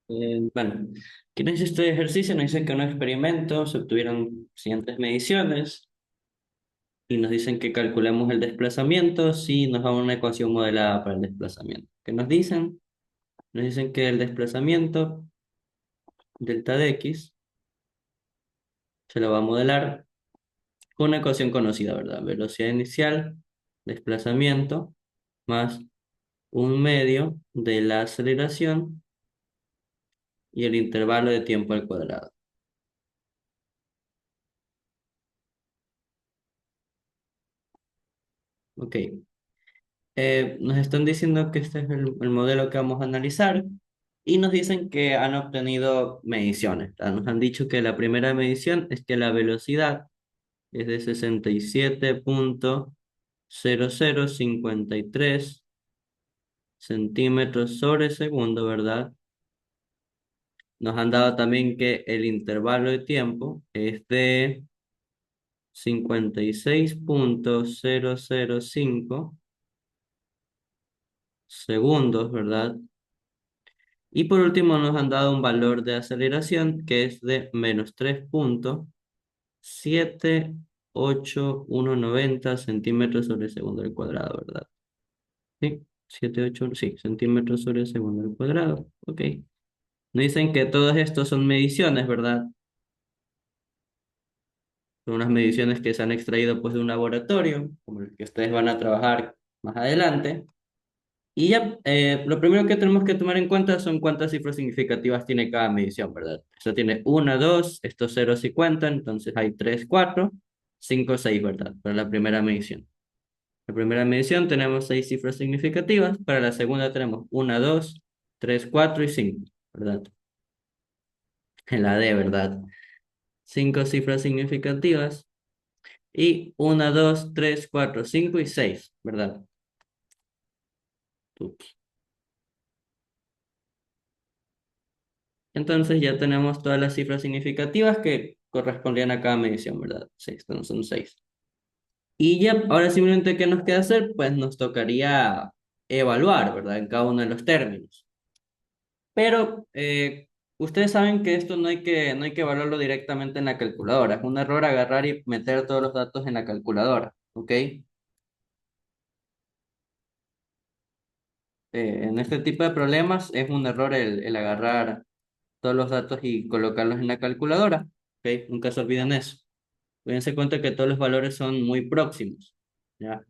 Bueno, aquí nos dice este ejercicio, nos dice que en un experimento se obtuvieron siguientes mediciones y nos dicen que calculemos el desplazamiento si nos da una ecuación modelada para el desplazamiento. ¿Qué nos dicen? Nos dicen que el desplazamiento delta de x se lo va a modelar con una ecuación conocida, ¿verdad? Velocidad inicial, desplazamiento, más un medio de la aceleración y el intervalo de tiempo al cuadrado. Ok. Nos están diciendo que este es el modelo que vamos a analizar y nos dicen que han obtenido mediciones. Nos han dicho que la primera medición es que la velocidad es de 67,0053 centímetros sobre segundo, ¿verdad? Nos han dado también que el intervalo de tiempo es de 56,005 segundos, ¿verdad? Y por último nos han dado un valor de aceleración que es de menos 3,78190 centímetros sobre segundo al cuadrado, ¿verdad? Sí, 78, sí, centímetros sobre segundo al cuadrado. Ok. Nos dicen que todos estos son mediciones, ¿verdad? Son unas mediciones que se han extraído pues de un laboratorio, como el que ustedes van a trabajar más adelante. Y ya, lo primero que tenemos que tomar en cuenta son cuántas cifras significativas tiene cada medición, ¿verdad? Esto tiene una, dos, estos ceros y cuentan, entonces hay tres, cuatro, cinco, seis, ¿verdad? Para la primera medición. La primera medición tenemos seis cifras significativas, para la segunda tenemos una, dos, tres, cuatro y cinco, ¿verdad? En la D, ¿verdad? Cinco cifras significativas y una, dos, tres, cuatro, cinco y seis, ¿verdad? Ups. Entonces ya tenemos todas las cifras significativas que correspondían a cada medición, ¿verdad? Seis, entonces son seis. Y ya, ahora simplemente, ¿qué nos queda hacer? Pues nos tocaría evaluar, ¿verdad? En cada uno de los términos. Pero ustedes saben que esto no hay que evaluarlo directamente en la calculadora. Es un error agarrar y meter todos los datos en la calculadora, ¿ok? En este tipo de problemas es un error el agarrar todos los datos y colocarlos en la calculadora, ¿ok? Nunca se olviden eso. Dense cuenta que todos los valores son muy próximos, ¿ya?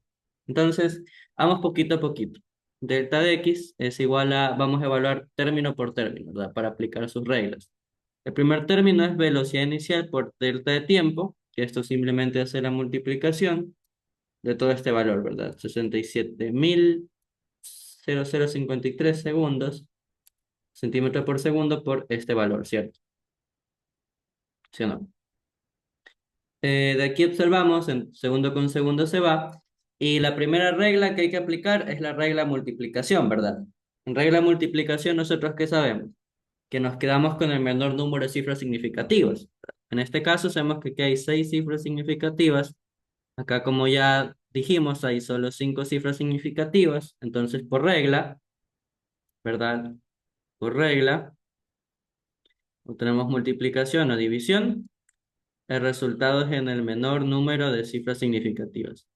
Entonces, vamos poquito a poquito. Delta de x es igual a, vamos a evaluar término por término, ¿verdad? Para aplicar sus reglas. El primer término es velocidad inicial por delta de tiempo, que esto simplemente hace la multiplicación de todo este valor, ¿verdad? 67,000,0053 segundos, centímetros por segundo por este valor, ¿cierto? ¿Sí o no? De aquí observamos, en segundo con segundo se va, y la primera regla que hay que aplicar es la regla multiplicación, ¿verdad? En regla multiplicación, nosotros ¿qué sabemos? Que nos quedamos con el menor número de cifras significativas. En este caso, sabemos que aquí hay seis cifras significativas. Acá, como ya dijimos, hay solo cinco cifras significativas. Entonces, por regla, ¿verdad? Por regla, obtenemos multiplicación o división. El resultado es en el menor número de cifras significativas.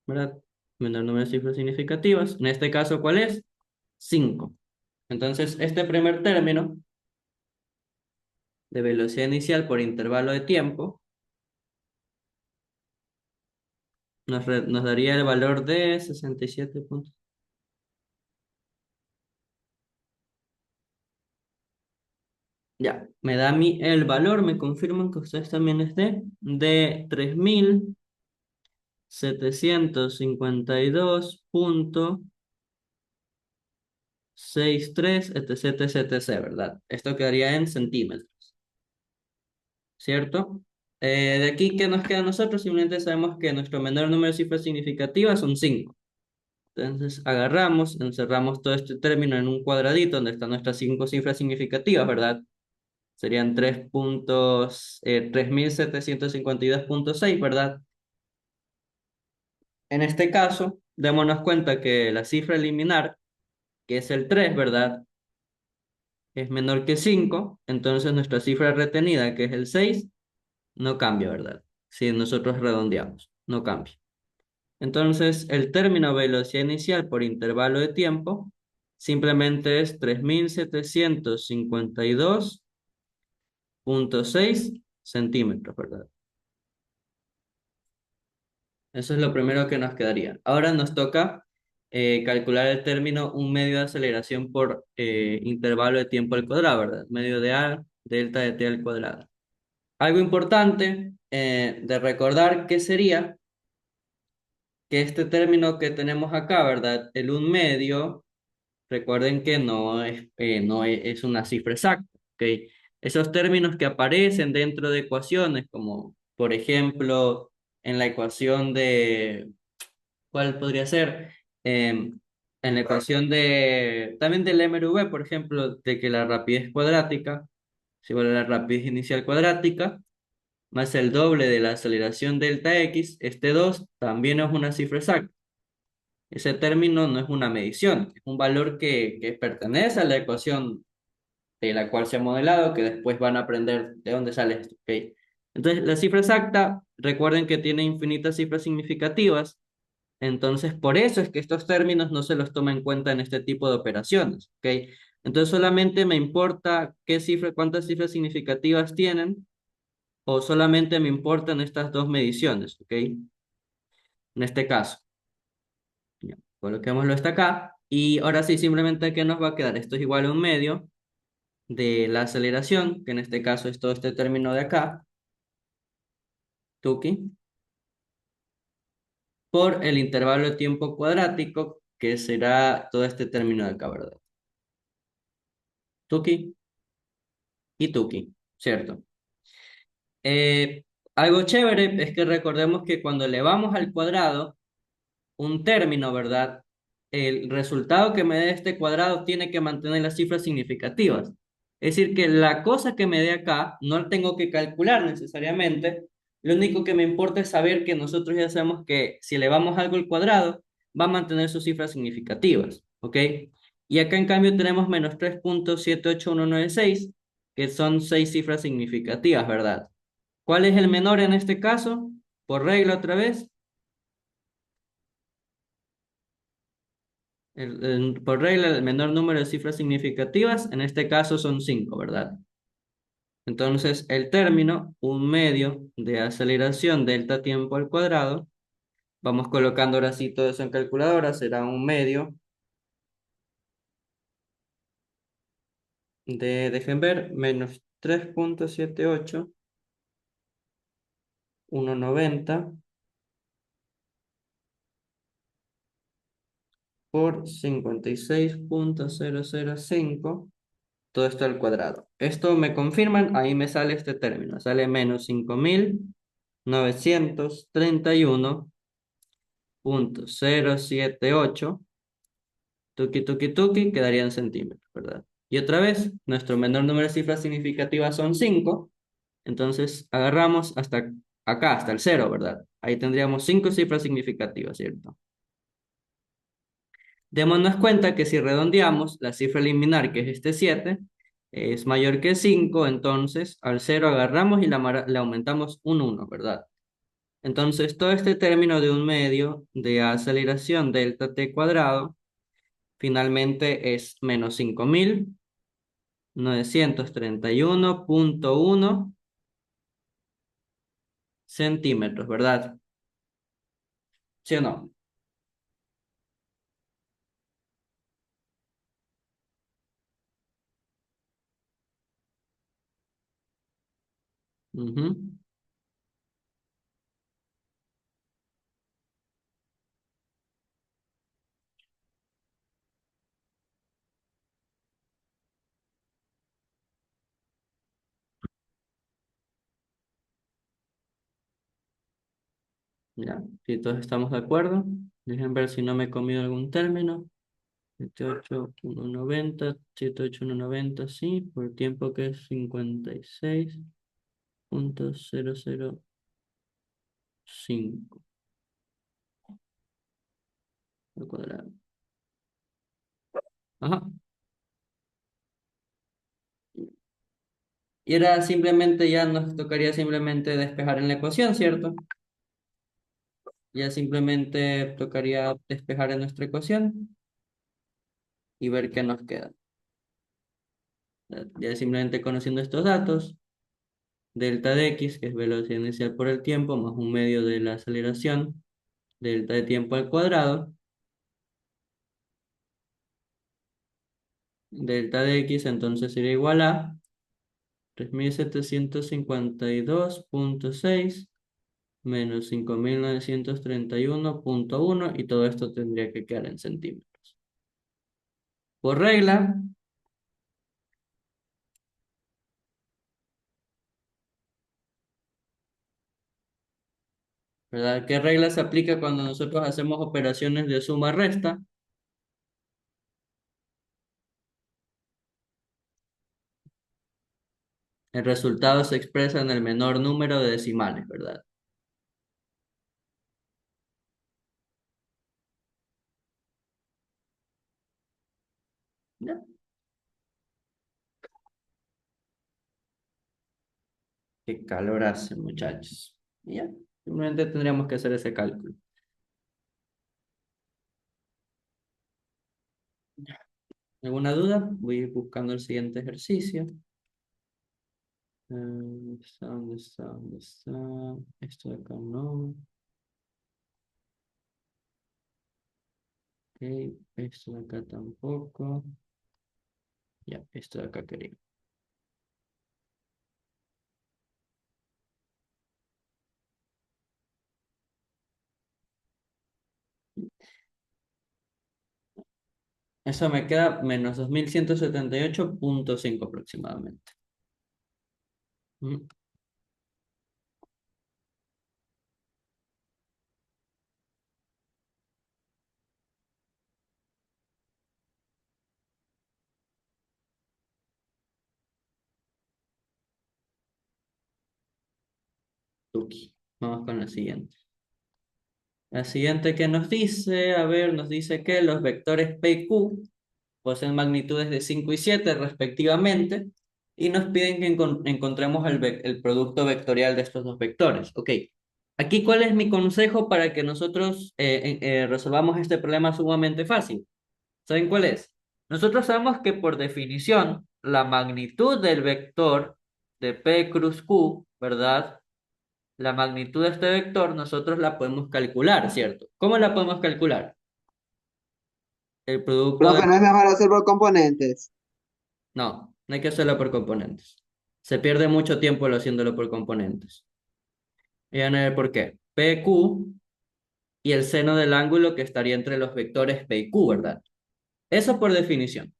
¿Verdad? Menor número de cifras significativas. En este caso, ¿cuál es? 5. Entonces, este primer término de velocidad inicial por intervalo de tiempo nos daría el valor de 67 puntos. Ya, me da a mí el valor, me confirman que ustedes también de 3,752,63, etc, etc, etc, ¿verdad? Esto quedaría en centímetros, ¿cierto? De aquí, ¿qué nos queda a nosotros? Simplemente sabemos que nuestro menor número de cifras significativas son 5. Entonces, agarramos, encerramos todo este término en un cuadradito donde están nuestras cinco cifras significativas, ¿verdad? Serían 3,752,6, ¿verdad? En este caso, démonos cuenta que la cifra a eliminar, que es el 3, ¿verdad? es menor que 5, entonces nuestra cifra retenida, que es el 6, no cambia, ¿verdad? Si nosotros redondeamos, no cambia. Entonces, el término velocidad inicial por intervalo de tiempo simplemente es 3752,6 centímetros, ¿verdad? Eso es lo primero que nos quedaría. Ahora nos toca calcular el término un medio de aceleración por intervalo de tiempo al cuadrado, ¿verdad? Medio de A, delta de t al cuadrado. Algo importante de recordar que sería que este término que tenemos acá, ¿verdad? El un medio, recuerden que no es una cifra exacta, ¿ok? Esos términos que aparecen dentro de ecuaciones, como por ejemplo en la ecuación de, ¿cuál podría ser? En la ecuación también del MRV, por ejemplo, de que la rapidez cuadrática, si igual a la rapidez inicial cuadrática, más el doble de la aceleración delta x, este 2 también es una cifra exacta. Ese término no es una medición, es un valor que pertenece a la ecuación de la cual se ha modelado, que después van a aprender de dónde sale esto, ¿ok? Entonces, la cifra exacta, recuerden que tiene infinitas cifras significativas, entonces por eso es que estos términos no se los toma en cuenta en este tipo de operaciones, ¿ok? Entonces solamente me importa cuántas cifras significativas tienen, o solamente me importan estas dos mediciones, ¿ok? En este caso. Ya, coloquémoslo hasta acá. Y ahora sí, simplemente, ¿qué nos va a quedar? Esto es igual a un medio de la aceleración, que en este caso es todo este término de acá, tuki, por el intervalo de tiempo cuadrático, que será todo este término de acá, ¿verdad? Tuki y tuki, ¿cierto? Eh, Algo chévere es que recordemos que cuando elevamos al cuadrado un término, ¿verdad? El resultado que me dé este cuadrado tiene que mantener las cifras significativas. Es decir, que la cosa que me dé acá no la tengo que calcular necesariamente. Lo único que me importa es saber que nosotros ya sabemos que si elevamos algo al cuadrado, va a mantener sus cifras significativas. ¿Ok? Y acá en cambio tenemos menos 3,78196, que son 6 cifras significativas, ¿verdad? ¿Cuál es el menor en este caso? Por regla otra vez. Por regla, el menor número de cifras significativas, en este caso son 5, ¿verdad? Entonces, el término, un medio de aceleración delta tiempo al cuadrado, vamos colocando ahora sí todo eso en calculadora, será un medio dejen ver, menos 3,78190 por 56,005, todo esto al cuadrado. Esto me confirman, ahí me sale este término, sale menos 5.931,078, tuki tuki tuki, quedaría en centímetros, ¿verdad? Y otra vez, nuestro menor número de cifras significativas son 5, entonces agarramos hasta acá, hasta el cero, ¿verdad? Ahí tendríamos 5 cifras significativas, ¿cierto? Démonos cuenta que si redondeamos, la cifra liminar, que es este 7 es mayor que 5, entonces al cero agarramos y le aumentamos un uno, ¿verdad? Entonces todo este término de un medio de aceleración delta t cuadrado finalmente es menos 5.931,1 centímetros, ¿verdad? ¿Sí o no? Ujú. Ya, si todos estamos de acuerdo, dejen ver si no me he comido algún término. 78,190, 78,190, sí, por tiempo que es 56,005 al cuadrado. Ajá, Y ahora simplemente ya nos tocaría simplemente despejar en la ecuación, ¿cierto? Ya simplemente tocaría despejar en nuestra ecuación y ver qué nos queda. Ya simplemente conociendo estos datos, delta de x, que es velocidad inicial por el tiempo, más un medio de la aceleración, delta de tiempo al cuadrado, delta de x entonces sería igual a 3752,6 menos 5931,1 y todo esto tendría que quedar en centímetros. Por regla, ¿verdad? ¿Qué regla se aplica cuando nosotros hacemos operaciones de suma-resta? El resultado se expresa en el menor número de decimales, ¿verdad? Ya. Qué calor hace, muchachos. Y ya, simplemente tendríamos que hacer ese cálculo. ¿Alguna duda? Voy a ir buscando el siguiente ejercicio. ¿Dónde está? ¿Dónde está? ¿Dónde está? Esto de acá no. Ok, esto de acá tampoco. Ya, esto de acá quería. Eso me queda menos 2178,5 aproximadamente. Mm, tuki. Vamos con la siguiente. La siguiente que nos dice, a ver, nos dice que los vectores P y Q poseen magnitudes de 5 y 7 respectivamente y nos piden que encontremos el producto vectorial de estos dos vectores. Ok, aquí ¿cuál es mi consejo para que nosotros resolvamos este problema sumamente fácil? ¿Saben cuál es? Nosotros sabemos que por definición la magnitud del vector de P cruz Q, ¿verdad? La magnitud de este vector nosotros la podemos calcular, ¿cierto? ¿Cómo la podemos calcular? El producto de... Profe, ¿no es mejor hacer por componentes? No, no hay que hacerlo por componentes. Se pierde mucho tiempo haciéndolo por componentes. Y van a ver por qué. PQ y el seno del ángulo que estaría entre los vectores P y Q, ¿verdad? Eso por definición.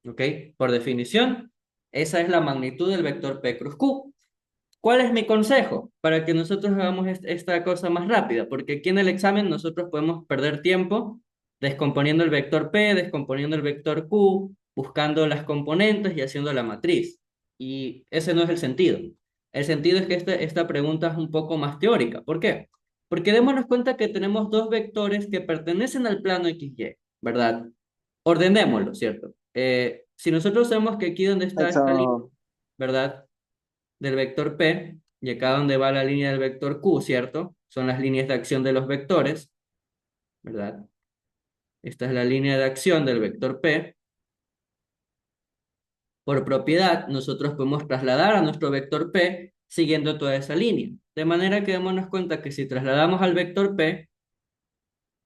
¿Ok? Por definición, esa es la magnitud del vector P cruz Q. ¿Cuál es mi consejo? Para que nosotros hagamos esta cosa más rápida, porque aquí en el examen nosotros podemos perder tiempo descomponiendo el vector P, descomponiendo el vector Q, buscando las componentes y haciendo la matriz. Y ese no es el sentido. El sentido es que esta pregunta es un poco más teórica. ¿Por qué? Porque démonos cuenta que tenemos dos vectores que pertenecen al plano XY, ¿verdad? Ordenémoslo, ¿cierto? Si nosotros sabemos que aquí donde está esta línea, Eso, ¿verdad? Del vector P, y acá donde va la línea del vector Q, ¿cierto? Son las líneas de acción de los vectores, ¿verdad? Esta es la línea de acción del vector P. Por propiedad, nosotros podemos trasladar a nuestro vector P siguiendo toda esa línea. De manera que démonos cuenta que si trasladamos al vector P,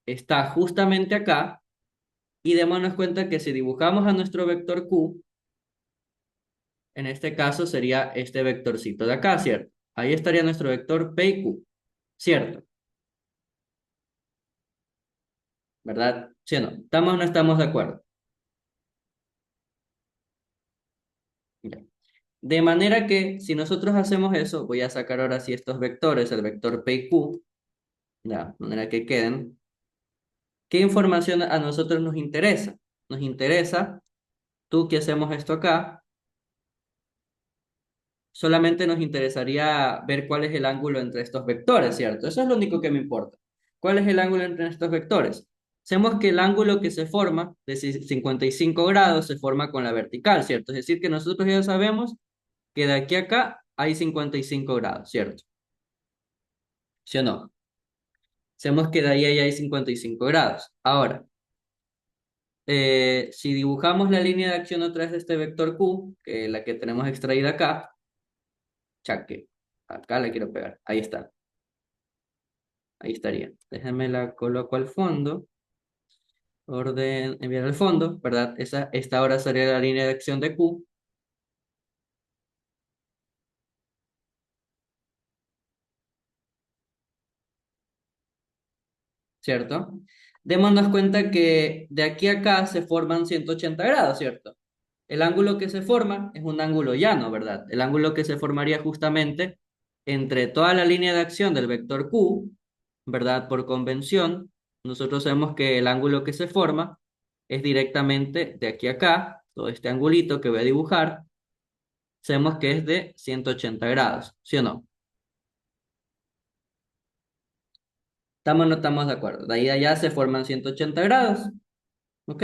está justamente acá, y démonos cuenta que si dibujamos a nuestro vector Q, en este caso sería este vectorcito de acá, ¿cierto? Ahí estaría nuestro vector P y Q, ¿cierto? ¿Verdad? ¿Sí o no? ¿Estamos o no estamos de acuerdo? Ya. De manera que si nosotros hacemos eso, voy a sacar ahora sí estos vectores, el vector P y Q, ya, de manera que queden. ¿Qué información a nosotros nos interesa? Nos interesa, tú que hacemos esto acá, solamente nos interesaría ver cuál es el ángulo entre estos vectores, ¿cierto? Eso es lo único que me importa. ¿Cuál es el ángulo entre estos vectores? Sabemos que el ángulo que se forma de 55 grados se forma con la vertical, ¿cierto? Es decir, que nosotros ya sabemos que de aquí a acá hay 55 grados, ¿cierto? ¿Sí o no? Sabemos que de ahí a allá hay 55 grados. Ahora, si dibujamos la línea de acción a través de este vector Q, que es la que tenemos extraída acá, chaque, acá la quiero pegar, ahí está, ahí estaría. Déjame la coloco al fondo, orden, enviar al fondo, ¿verdad? Esta ahora sería la línea de acción de Q, ¿cierto? Démonos cuenta que de aquí a acá se forman 180 grados, ¿cierto? El ángulo que se forma es un ángulo llano, ¿verdad? El ángulo que se formaría justamente entre toda la línea de acción del vector Q, ¿verdad? Por convención, nosotros sabemos que el ángulo que se forma es directamente de aquí a acá, todo este angulito que voy a dibujar, sabemos que es de 180 grados, ¿sí o no? ¿Estamos o no estamos de acuerdo? De ahí a allá se forman 180 grados, ¿ok?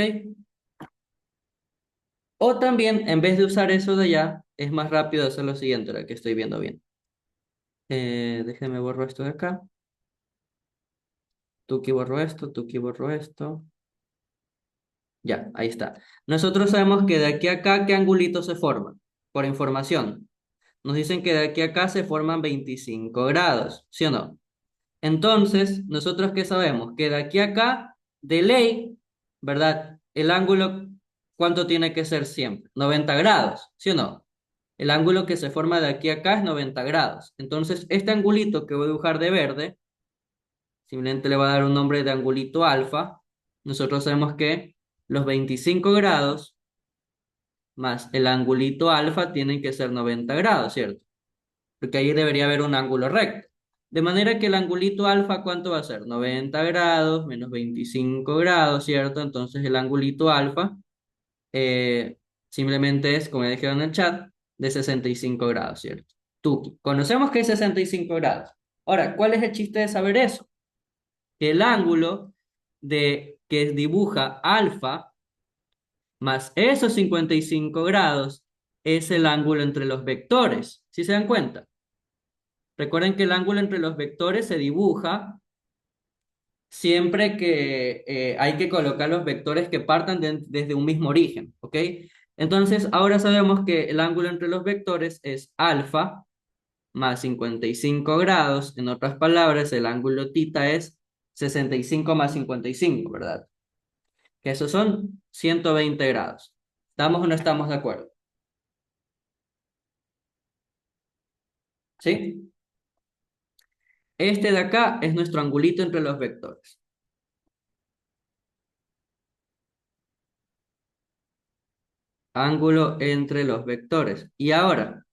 O también, en vez de usar eso de allá, es más rápido hacer lo siguiente, ahora que estoy viendo bien. Déjenme borro esto de acá. Tuki borro esto, Tuki borro esto. Ya, ahí está. Nosotros sabemos que de aquí a acá, ¿qué angulito se forma? Por información. Nos dicen que de aquí a acá se forman 25 grados, ¿sí o no? Entonces, ¿nosotros qué sabemos? Que de aquí a acá, de ley, ¿verdad? El ángulo, ¿cuánto tiene que ser siempre? 90 grados, ¿sí o no? El ángulo que se forma de aquí a acá es 90 grados. Entonces, este angulito que voy a dibujar de verde, simplemente le va a dar un nombre de angulito alfa. Nosotros sabemos que los 25 grados más el angulito alfa tienen que ser 90 grados, ¿cierto? Porque ahí debería haber un ángulo recto. De manera que el angulito alfa, ¿cuánto va a ser? 90 grados menos 25 grados, ¿cierto? Entonces el angulito alfa eh, simplemente es, como ya dijeron en el chat, de 65 grados, ¿cierto? Tú, conocemos que es 65 grados. Ahora, ¿cuál es el chiste de saber eso? Que el ángulo de que dibuja alfa más esos 55 grados es el ángulo entre los vectores. ¿Sí se dan cuenta? Recuerden que el ángulo entre los vectores se dibuja siempre que hay que colocar los vectores que partan desde un mismo origen, ¿ok? Entonces, ahora sabemos que el ángulo entre los vectores es alfa más 55 grados. En otras palabras, el ángulo tita es 65 más 55, ¿verdad? Que esos son 120 grados. ¿Estamos o no estamos de acuerdo? ¿Sí? Este de acá es nuestro angulito entre los vectores. Ángulo entre los vectores. Y ahora,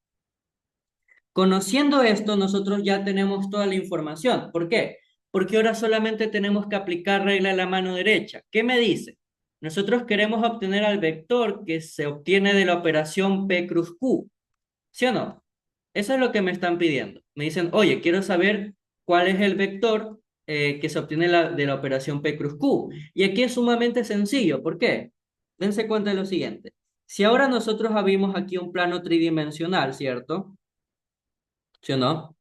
conociendo esto, nosotros ya tenemos toda la información. ¿Por qué? Porque ahora solamente tenemos que aplicar regla de la mano derecha. ¿Qué me dice? Nosotros queremos obtener al vector que se obtiene de la operación P cruz Q. ¿Sí o no? Eso es lo que me están pidiendo. Me dicen, oye, quiero saber cuál es el vector que se obtiene de la operación P cruz Q. Y aquí es sumamente sencillo. ¿Por qué? Dense cuenta de lo siguiente. Si ahora nosotros abrimos aquí un plano tridimensional, ¿cierto? ¿Sí o no?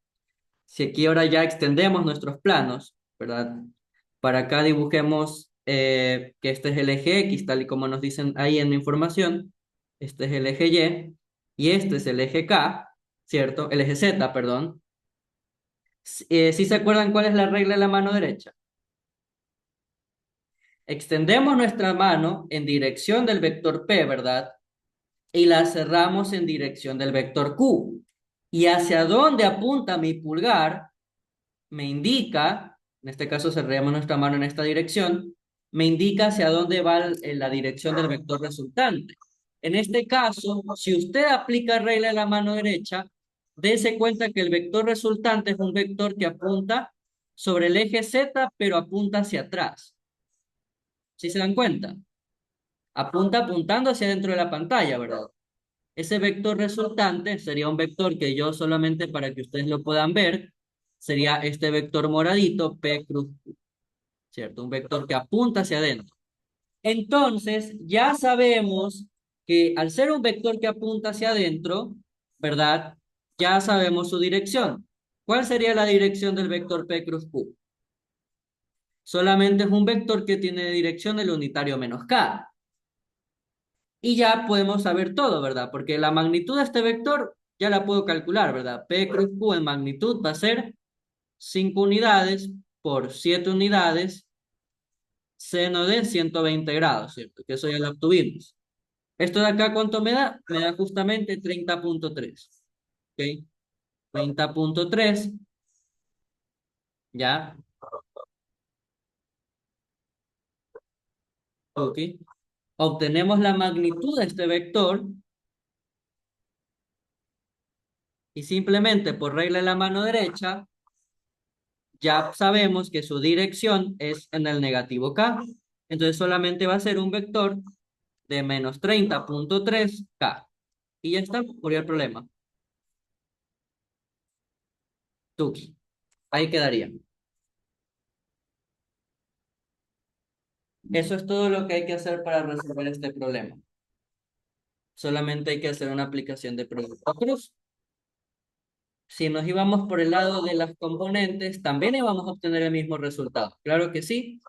Si aquí ahora ya extendemos nuestros planos, ¿verdad? Para acá dibujemos que este es el eje X, tal y como nos dicen ahí en la información. Este es el eje Y este es el eje K, ¿cierto? El eje Z, perdón. ¿Sí se acuerdan cuál es la regla de la mano derecha? Extendemos nuestra mano en dirección del vector P, ¿verdad? Y la cerramos en dirección del vector Q. Y hacia dónde apunta mi pulgar me indica, en este caso cerramos nuestra mano en esta dirección, me indica hacia dónde va la dirección del vector resultante. En este caso, si usted aplica regla de la mano derecha, dése cuenta que el vector resultante es un vector que apunta sobre el eje Z, pero apunta hacia atrás. ¿Sí se dan cuenta? Apunta apuntando hacia dentro de la pantalla, ¿verdad? Ese vector resultante sería un vector que yo solamente para que ustedes lo puedan ver, sería este vector moradito, P cruz, ¿cierto? Un vector que apunta hacia adentro. Entonces, ya sabemos que al ser un vector que apunta hacia adentro, ¿verdad? Ya sabemos su dirección. ¿Cuál sería la dirección del vector P cruz Q? Solamente es un vector que tiene dirección el unitario menos K. Y ya podemos saber todo, ¿verdad? Porque la magnitud de este vector ya la puedo calcular, ¿verdad? P cruz Q en magnitud va a ser 5 unidades por 7 unidades seno de 120 grados, ¿cierto? Que eso ya lo obtuvimos. ¿Esto de acá cuánto me da? Me da justamente 30,3. ¿Ok? 30,3, ya, ok. Obtenemos la magnitud de este vector y simplemente por regla de la mano derecha ya sabemos que su dirección es en el negativo K. Entonces solamente va a ser un vector de menos 30,3 K. Y ya está, murió el problema. Tuki. Ahí quedaría. Eso es todo lo que hay que hacer para resolver este problema. Solamente hay que hacer una aplicación de producto cruz. Si nos íbamos por el lado de las componentes, también íbamos a obtener el mismo resultado. Claro que sí,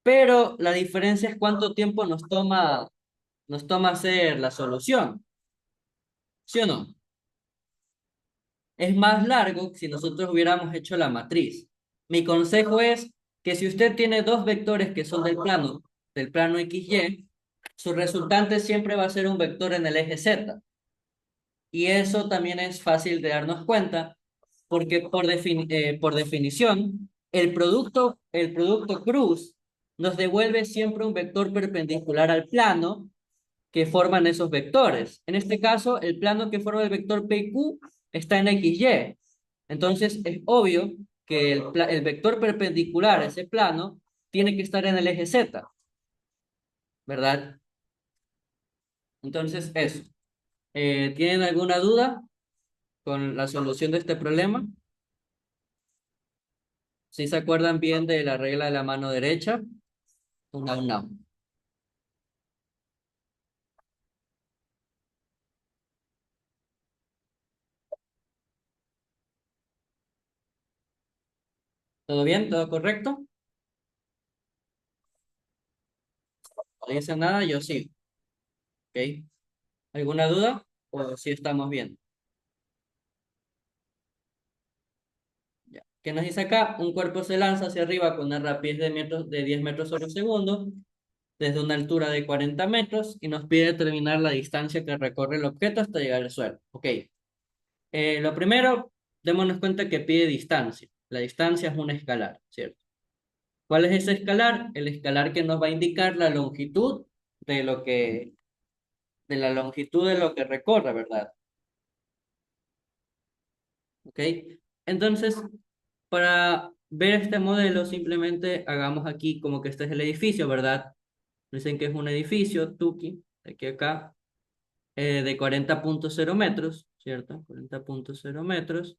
pero la diferencia es cuánto tiempo nos toma hacer la solución. ¿Sí o no? Es más largo que si nosotros hubiéramos hecho la matriz. Mi consejo es que si usted tiene dos vectores que son del plano XY, su resultante siempre va a ser un vector en el eje Z. Y eso también es fácil de darnos cuenta, porque por definición, el producto cruz nos devuelve siempre un vector perpendicular al plano que forman esos vectores. En este caso, el plano que forma el vector PQ está en XY. Entonces, es obvio que el vector perpendicular a ese plano tiene que estar en el eje Z, ¿verdad? Entonces, eso. ¿Tienen alguna duda con la solución de este problema? Si se acuerdan bien de la regla de la mano derecha, no. ¿Todo bien? ¿Todo correcto? ¿No dice nada? Yo sí. ¿Ok? ¿Alguna duda? ¿O si estamos bien? Ya. ¿Qué nos dice acá? Un cuerpo se lanza hacia arriba con una rapidez de 10 metros sobre segundo, desde una altura de 40 metros, y nos pide determinar la distancia que recorre el objeto hasta llegar al suelo. Ok. Lo primero, démonos cuenta que pide distancia. La distancia es un escalar, ¿cierto? ¿Cuál es ese escalar? El escalar que nos va a indicar la longitud de lo que, de la longitud de lo que recorre, ¿verdad? ¿Ok? Entonces, para ver este modelo, simplemente hagamos aquí como que este es el edificio, ¿verdad? Dicen que es un edificio, Tuki, de aquí a acá, de 40,0 metros, ¿cierto? 40,0 metros.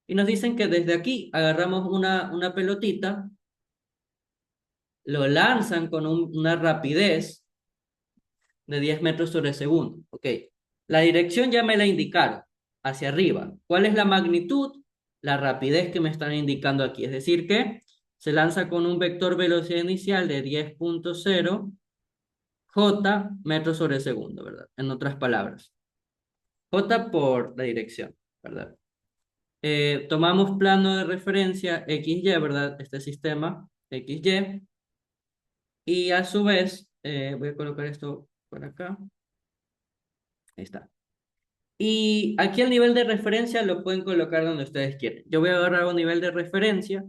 Y nos dicen que desde aquí agarramos una pelotita, lo lanzan con una rapidez de 10 metros sobre segundo. Ok. La dirección ya me la indicaron, hacia arriba. ¿Cuál es la magnitud? La rapidez que me están indicando aquí. Es decir, que se lanza con un vector velocidad inicial de 10,0 j metros sobre segundo, ¿verdad? En otras palabras. J por la dirección, ¿verdad? Tomamos plano de referencia XY, ¿verdad? Este sistema XY. Y a su vez, voy a colocar esto por acá. Ahí está. Y aquí el nivel de referencia lo pueden colocar donde ustedes quieren. Yo voy a agarrar un nivel de referencia,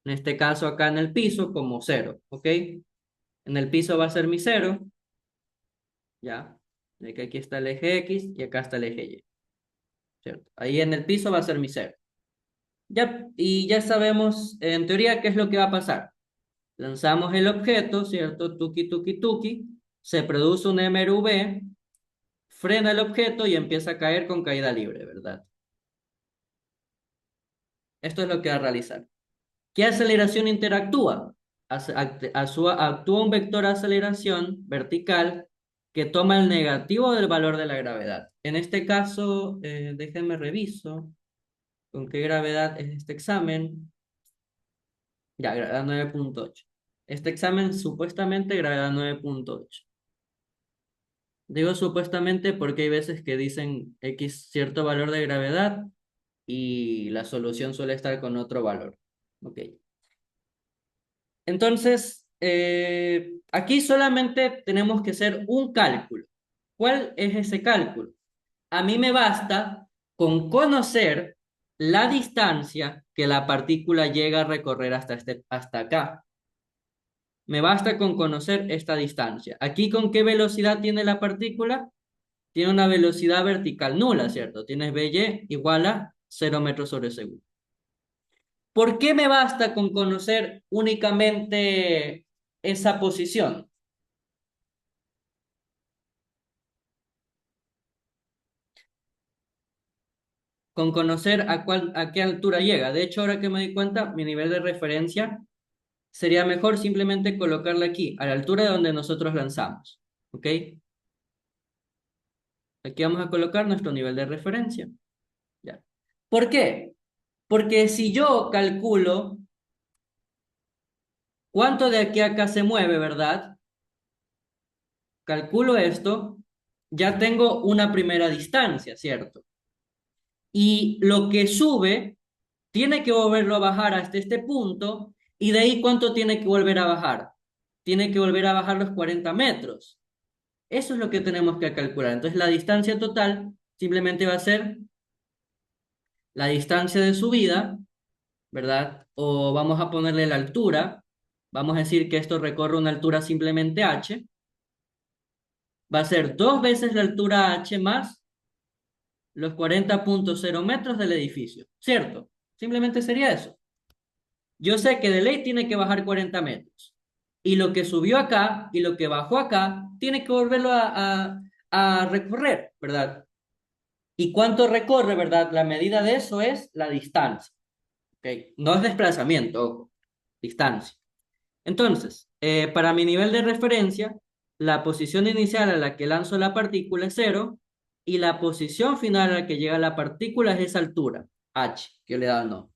en este caso acá en el piso, como cero, ¿ok? En el piso va a ser mi cero, ya. De que aquí está el eje X y acá está el eje Y, ¿cierto? Ahí en el piso va a ser mi cero. Ya, y ya sabemos en teoría qué es lo que va a pasar. Lanzamos el objeto, ¿cierto? Tuki, tuki, tuki. Se produce un MRV, frena el objeto y empieza a caer con caída libre, ¿verdad? Esto es lo que va a realizar. ¿Qué aceleración interactúa? Actúa un vector de aceleración vertical que toma el negativo del valor de la gravedad. En este caso, déjenme reviso con qué gravedad es este examen. Ya, gravedad 9.8. Este examen supuestamente gravedad 9.8. Digo supuestamente porque hay veces que dicen X cierto valor de gravedad y la solución suele estar con otro valor. Ok. Entonces, aquí solamente tenemos que hacer un cálculo. ¿Cuál es ese cálculo? A mí me basta con conocer la distancia que la partícula llega a recorrer hasta acá. Me basta con conocer esta distancia. Aquí, ¿con qué velocidad tiene la partícula? Tiene una velocidad vertical nula, ¿cierto? Tienes Vy igual a 0 metros sobre segundo. ¿Por qué me basta con conocer únicamente esa posición? Con conocer a qué altura llega. De hecho, ahora que me di cuenta, mi nivel de referencia sería mejor simplemente colocarla aquí, a la altura de donde nosotros lanzamos. ¿Ok? Aquí vamos a colocar nuestro nivel de referencia. Ya. ¿Por qué? Porque si yo calculo cuánto de aquí a acá se mueve, ¿verdad? Calculo esto, ya tengo una primera distancia, ¿cierto? Y lo que sube, tiene que volverlo a bajar hasta este punto, y de ahí ¿cuánto tiene que volver a bajar? Tiene que volver a bajar los 40 metros. Eso es lo que tenemos que calcular. Entonces la distancia total simplemente va a ser la distancia de subida, ¿verdad? O vamos a ponerle la altura. Vamos a decir que esto recorre una altura simplemente h. Va a ser dos veces la altura h más los 40.0 metros del edificio, ¿cierto? Simplemente sería eso. Yo sé que de ley tiene que bajar 40 metros. Y lo que subió acá y lo que bajó acá, tiene que volverlo a recorrer, ¿verdad? ¿Y cuánto recorre, verdad? La medida de eso es la distancia, ¿ok? No es desplazamiento, ojo, distancia. Entonces, para mi nivel de referencia, la posición inicial a la que lanzo la partícula es cero y la posición final a la que llega la partícula es esa altura, h, que le da el nombre.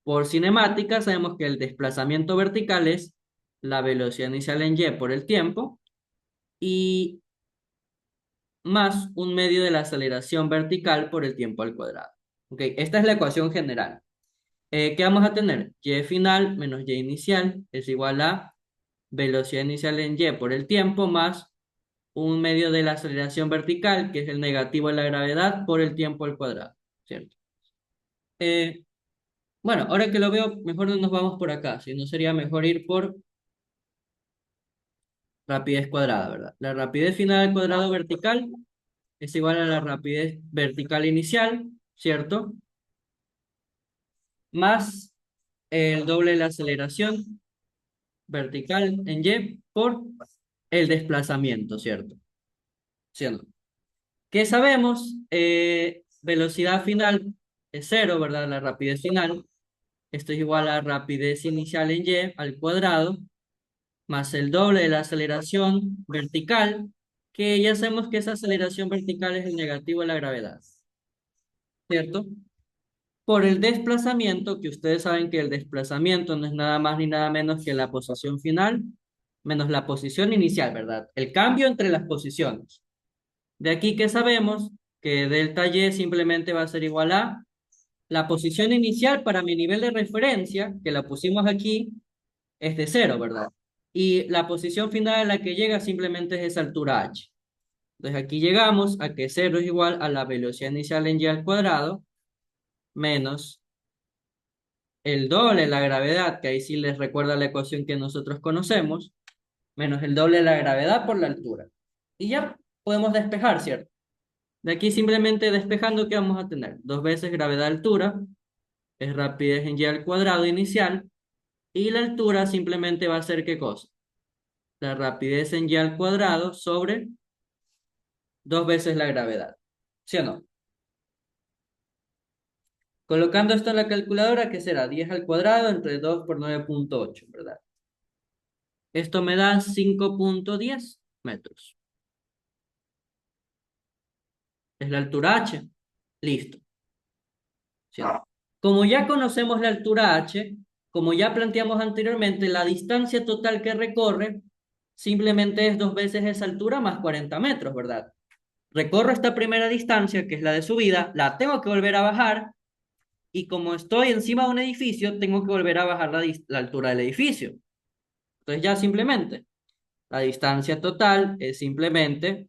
Por cinemática, sabemos que el desplazamiento vertical es la velocidad inicial en y por el tiempo y más un medio de la aceleración vertical por el tiempo al cuadrado. Ok, esta es la ecuación general. ¿Qué vamos a tener? Y final menos y inicial es igual a velocidad inicial en y por el tiempo más un medio de la aceleración vertical, que es el negativo de la gravedad, por el tiempo al cuadrado, ¿cierto? Eh, bueno, ahora que lo veo, mejor no nos vamos por acá, si no sería mejor ir por rapidez cuadrada, ¿verdad? La rapidez final al cuadrado vertical es igual a la rapidez vertical inicial, ¿cierto? Más el doble de la aceleración vertical en y por el desplazamiento, ¿cierto? ¿Sí o no? ¿Qué sabemos? Velocidad final es cero, ¿verdad? La rapidez final. Esto es igual a rapidez inicial en y al cuadrado, más el doble de la aceleración vertical, que ya sabemos que esa aceleración vertical es el negativo de la gravedad, ¿cierto? Por el desplazamiento, que ustedes saben que el desplazamiento no es nada más ni nada menos que la posición final menos la posición inicial, ¿verdad? El cambio entre las posiciones. De aquí que sabemos que delta y simplemente va a ser igual a la posición inicial para mi nivel de referencia, que la pusimos aquí, es de cero, ¿verdad? Y la posición final a la que llega simplemente es esa altura h. Entonces aquí llegamos a que cero es igual a la velocidad inicial en y al cuadrado menos el doble de la gravedad, que ahí sí les recuerda la ecuación que nosotros conocemos, menos el doble de la gravedad por la altura. Y ya podemos despejar, ¿cierto? De aquí simplemente despejando, ¿qué vamos a tener? Dos veces gravedad altura, es rapidez en y al cuadrado inicial, y la altura simplemente va a ser ¿qué cosa? La rapidez en y al cuadrado sobre dos veces la gravedad. ¿Sí o no? Colocando esto en la calculadora, ¿qué será? 10 al cuadrado entre 2 por 9.8, ¿verdad? Esto me da 5.10 metros. es la altura h. Listo. ¿Sí? Como ya conocemos la altura h, como ya planteamos anteriormente, la distancia total que recorre simplemente es 2 veces esa altura más 40 metros, ¿verdad? Recorro esta primera distancia, que es la de subida, la tengo que volver a bajar y como estoy encima de un edificio, tengo que volver a bajar la altura del edificio. Entonces ya simplemente, la distancia total es simplemente,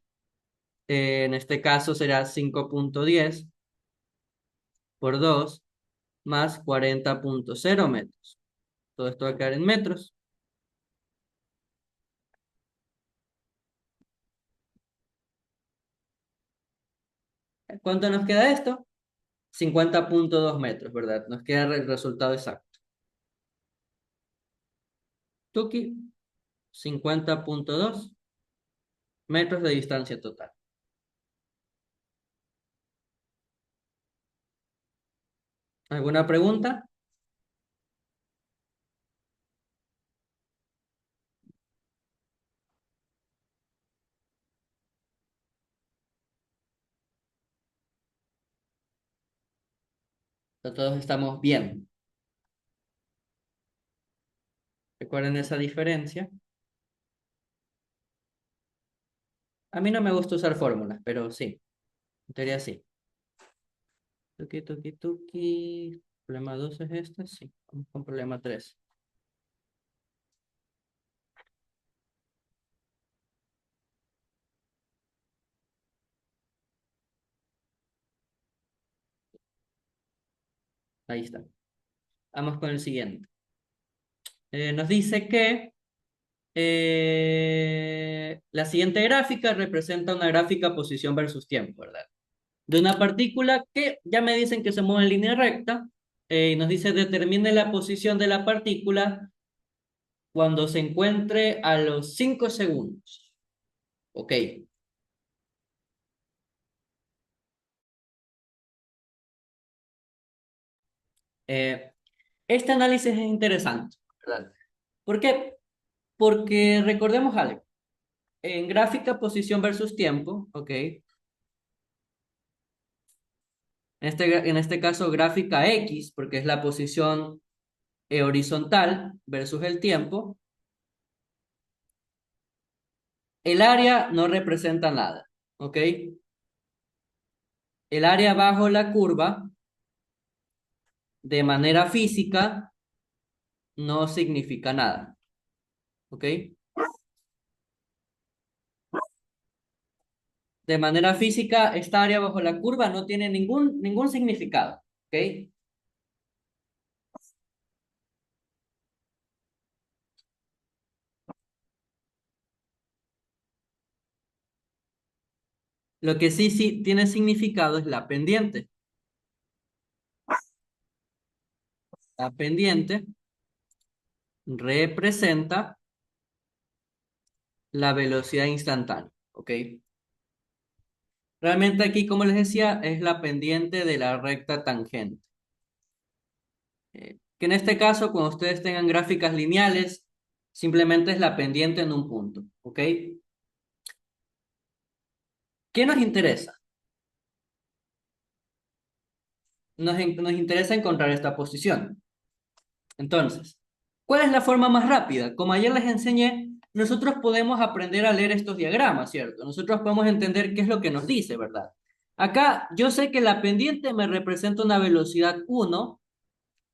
en este caso será 5,10 por 2 más 40,0 metros. Todo esto va a quedar en metros. ¿Cuánto nos queda esto? 50,2 metros, ¿verdad? Nos queda el resultado exacto. Tuki, 50,2 metros de distancia total. ¿Alguna pregunta? Todos estamos bien. Recuerden esa diferencia. A mí no me gusta usar fórmulas, pero sí, en teoría sí. Tuki, tuki, tuki. Problema 2 es este, sí. Vamos con problema 3. Ahí está. Vamos con el siguiente. Nos dice que la siguiente gráfica representa una gráfica posición versus tiempo, ¿verdad? De una partícula que ya me dicen que se mueve en línea recta, y nos dice determine la posición de la partícula cuando se encuentre a los 5 segundos. Ok. Eh, este análisis es interesante, ¿verdad? ¿Por qué? Porque recordemos algo. En gráfica posición versus tiempo, ok. En este caso, gráfica X, porque es la posición horizontal versus el tiempo. El área no representa nada, ¿ok? El área bajo la curva, de manera física, no significa nada, ¿ok? De manera física, esta área bajo la curva no tiene ningún significado, ¿ok? Lo que sí tiene significado es la pendiente. La pendiente representa la velocidad instantánea, ¿ok? Realmente aquí, como les decía, es la pendiente de la recta tangente. Que en este caso, cuando ustedes tengan gráficas lineales, simplemente es la pendiente en un punto, ¿ok? ¿Qué nos interesa? Nos interesa encontrar esta posición. Entonces, ¿cuál es la forma más rápida? Como ayer les enseñé, nosotros podemos aprender a leer estos diagramas, ¿cierto? Nosotros podemos entender qué es lo que nos dice, ¿verdad? Acá yo sé que la pendiente me representa una velocidad 1,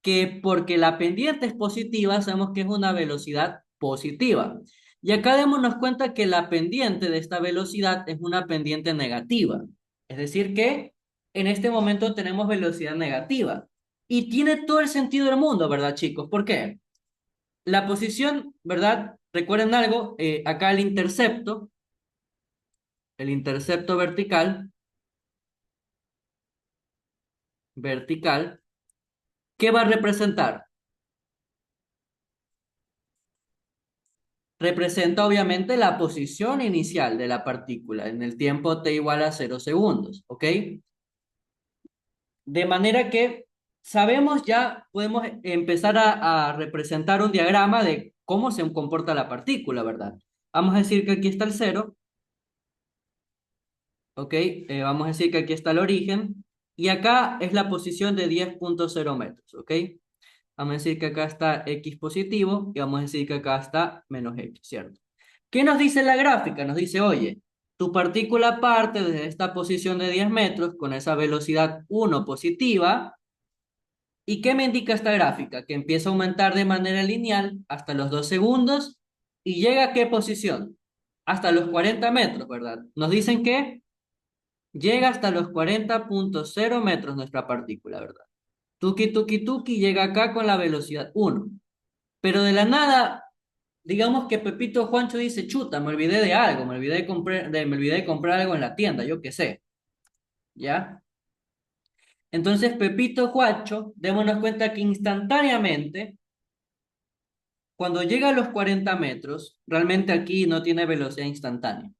que porque la pendiente es positiva, sabemos que es una velocidad positiva. Y acá démonos cuenta que la pendiente de esta velocidad es una pendiente negativa. Es decir, que en este momento tenemos velocidad negativa. Y tiene todo el sentido del mundo, ¿verdad, chicos? ¿Por qué? La posición, ¿verdad? Recuerden algo, acá el intercepto vertical, ¿qué va a representar? Representa obviamente la posición inicial de la partícula en el tiempo t igual a 0 segundos, ¿ok? De manera que sabemos ya, podemos empezar a representar un diagrama de cómo se comporta la partícula, ¿verdad? Vamos a decir que aquí está el 0, ¿ok? Vamos a decir que aquí está el origen y acá es la posición de 10,0 metros, ¿ok? Vamos a decir que acá está X positivo y vamos a decir que acá está menos X, ¿cierto? ¿Qué nos dice la gráfica? Nos dice, oye, tu partícula parte desde esta posición de 10 metros con esa velocidad 1 positiva. ¿Y qué me indica esta gráfica? Que empieza a aumentar de manera lineal hasta los 2 segundos y llega a qué posición? Hasta los 40 metros, ¿verdad? Nos dicen que llega hasta los 40,0 metros nuestra partícula, ¿verdad? Tuki, tuki, tuki, llega acá con la velocidad 1. Pero de la nada, digamos que Pepito Juancho dice, chuta, me olvidé de algo, me olvidé de comprar algo en la tienda, yo qué sé, ¿ya? Entonces Pepito Juancho, démonos cuenta que instantáneamente, cuando llega a los 40 metros, realmente aquí no tiene velocidad instantánea.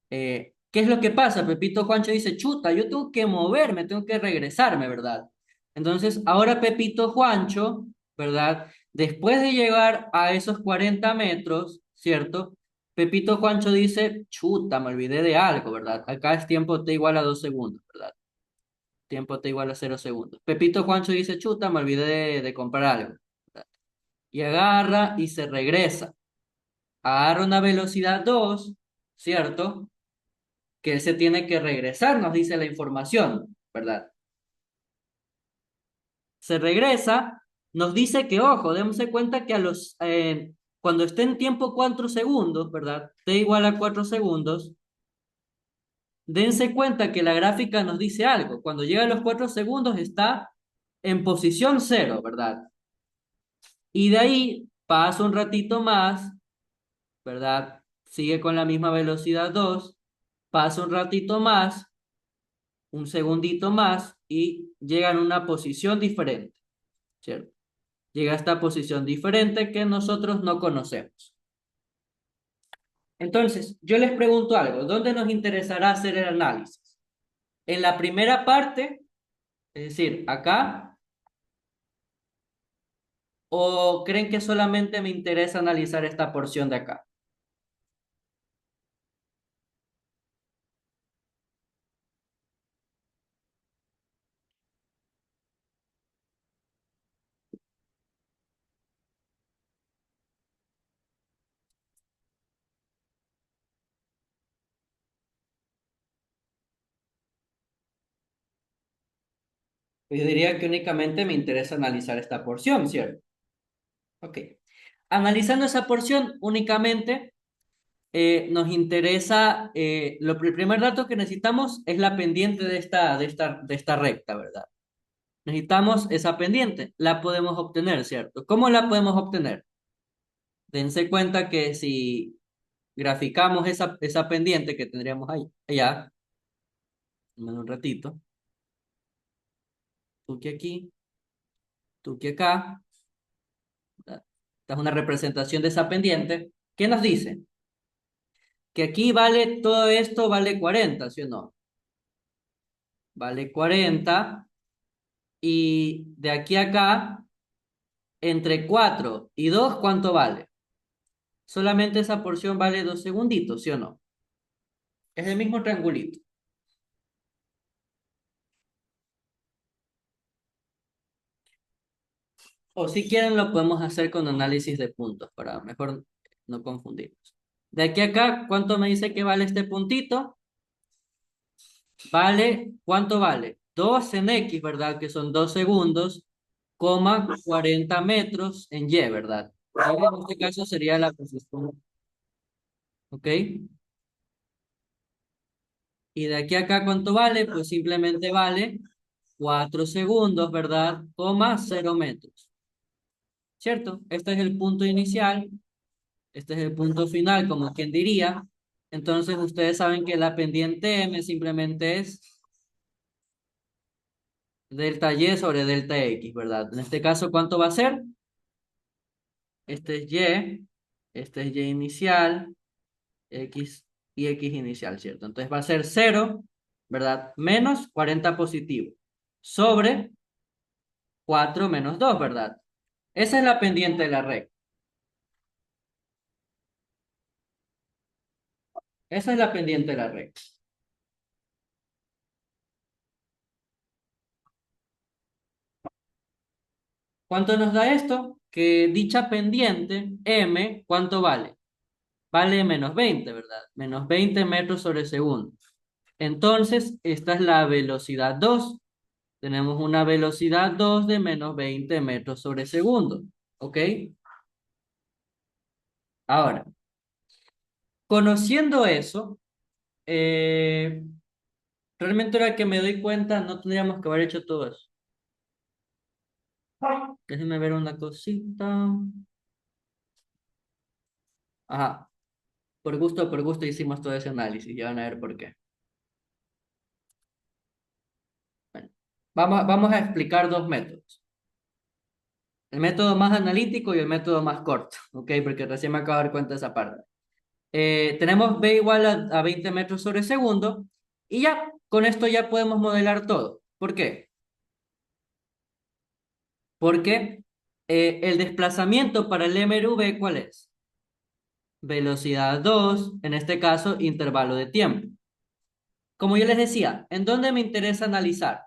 ¿Qué es lo que pasa? Pepito Juancho dice, chuta, yo tengo que moverme, tengo que regresarme, ¿verdad? Entonces, ahora Pepito Juancho, ¿verdad? Después de llegar a esos 40 metros, ¿cierto? Pepito Juancho dice, chuta, me olvidé de algo, ¿verdad? Acá es tiempo t igual a 2 segundos, ¿verdad? Tiempo t igual a 0 segundos. Pepito Juancho dice, chuta, me olvidé de comprar algo, ¿verdad? Y agarra y se regresa. Agarra una velocidad 2, ¿cierto? Que él se tiene que regresar, nos dice la información, ¿verdad? Se regresa, nos dice que, ojo, démosle cuenta que cuando esté en tiempo 4 segundos, ¿verdad? T igual a 4 segundos, dense cuenta que la gráfica nos dice algo. Cuando llega a los 4 segundos está en posición cero, ¿verdad? Y de ahí pasa un ratito más, ¿verdad? Sigue con la misma velocidad 2, pasa un ratito más, un segundito más y llega en una posición diferente, ¿cierto? Llega a esta posición diferente que nosotros no conocemos. Entonces, yo les pregunto algo, ¿dónde nos interesará hacer el análisis? ¿En la primera parte, es decir, acá, o creen que solamente me interesa analizar esta porción de acá? Yo diría que únicamente me interesa analizar esta porción, ¿cierto? Ok. Analizando esa porción únicamente nos interesa, el primer dato que necesitamos es la pendiente de esta recta, ¿verdad? Necesitamos esa pendiente, la podemos obtener, ¿cierto? ¿Cómo la podemos obtener? Dense cuenta que si graficamos esa pendiente que tendríamos ahí, allá, en un ratito, tú que aquí, tú que acá, ¿verdad? Esta es una representación de esa pendiente. ¿Qué nos dice? Que aquí vale, todo esto vale 40, ¿sí o no? Vale 40 y de aquí a acá, entre 4 y 2, ¿cuánto vale? Solamente esa porción vale 2 segunditos, ¿sí o no? Es el mismo triangulito. O si quieren lo podemos hacer con análisis de puntos para mejor no confundirnos. De aquí a acá, ¿cuánto me dice que vale este puntito? Vale, ¿cuánto vale? 2 en X, ¿verdad? Que son 2 segundos, coma 40 metros en Y, ¿verdad? Y en este caso sería la posición, ¿ok? Y de aquí a acá, ¿cuánto vale? Pues simplemente vale 4 segundos, ¿verdad? Coma 0 metros, ¿cierto? Este es el punto inicial. Este es el punto final, como quien diría. Entonces, ustedes saben que la pendiente M simplemente es delta Y sobre delta X, ¿verdad? En este caso, ¿cuánto va a ser? Este es Y, este es Y inicial, X y X inicial, ¿cierto? Entonces va a ser 0, ¿verdad? Menos 40 positivo, sobre 4 menos 2, ¿verdad? Esa es la pendiente de la recta. Esa es la pendiente de la recta. ¿Cuánto nos da esto? Que dicha pendiente, m, ¿cuánto vale? Vale -20, ¿verdad? -20 metros sobre segundo. Entonces, esta es la velocidad 2. Tenemos una velocidad 2 de -20 metros sobre segundo. ¿Ok? Ahora, conociendo eso, eh, realmente ahora que me doy cuenta, no tendríamos que haber hecho todo eso. Déjenme ver una cosita. Ajá, por gusto hicimos todo ese análisis. Ya van a ver por qué. Bueno, vamos a explicar dos métodos. El método más analítico y el método más corto, ¿ok? Porque recién me acabo de dar cuenta de esa parte. Tenemos B igual a 20 metros sobre segundo y ya, con esto ya podemos modelar todo. ¿Por qué? Porque el desplazamiento para el MRV, ¿cuál es? Velocidad 2, en este caso, intervalo de tiempo. Como yo les decía, ¿en dónde me interesa analizar?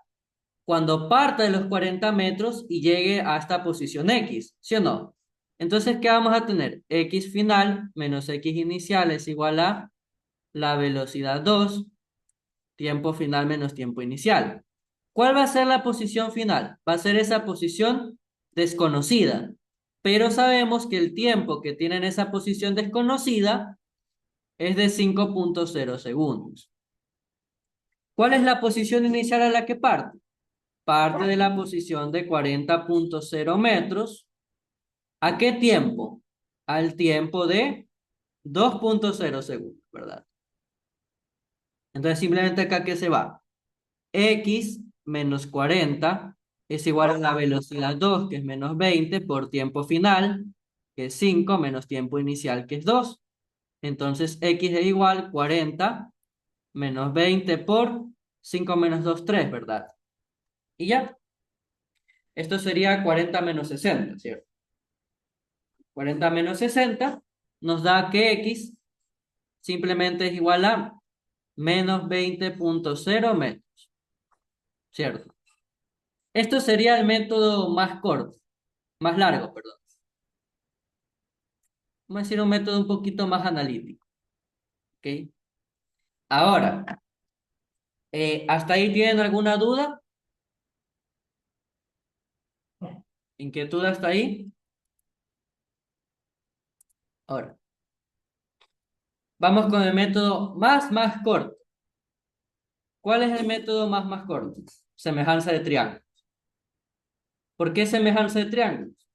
Cuando parta de los 40 metros y llegue a esta posición X, ¿sí o no? Entonces, ¿qué vamos a tener? X final menos X inicial es igual a la velocidad 2, tiempo final menos tiempo inicial. ¿Cuál va a ser la posición final? Va a ser esa posición desconocida, pero sabemos que el tiempo que tiene en esa posición desconocida es de 5,0 segundos. ¿Cuál es la posición inicial a la que parte? Parte de la posición de 40,0 metros. ¿A qué tiempo? Al tiempo de 2,0 segundos, ¿verdad? Entonces simplemente acá que se va. X menos 40 es igual a la velocidad 2, que es -20, por tiempo final, que es 5, menos tiempo inicial, que es 2. Entonces X es igual 40 menos 20 por 5 menos 2, 3, ¿verdad? Y ya, esto sería 40 menos 60, ¿cierto? 40 menos 60 nos da que X simplemente es igual a -20,0 metros, ¿cierto? Esto sería el método más corto, más largo, perdón. Vamos a decir un método un poquito más analítico, ¿ok? Ahora, ¿hasta ahí tienen alguna duda? ¿Inquietud hasta ahí? Ahora, vamos con el método más corto. ¿Cuál es el método más corto? Semejanza de triángulos. ¿Por qué semejanza de triángulos?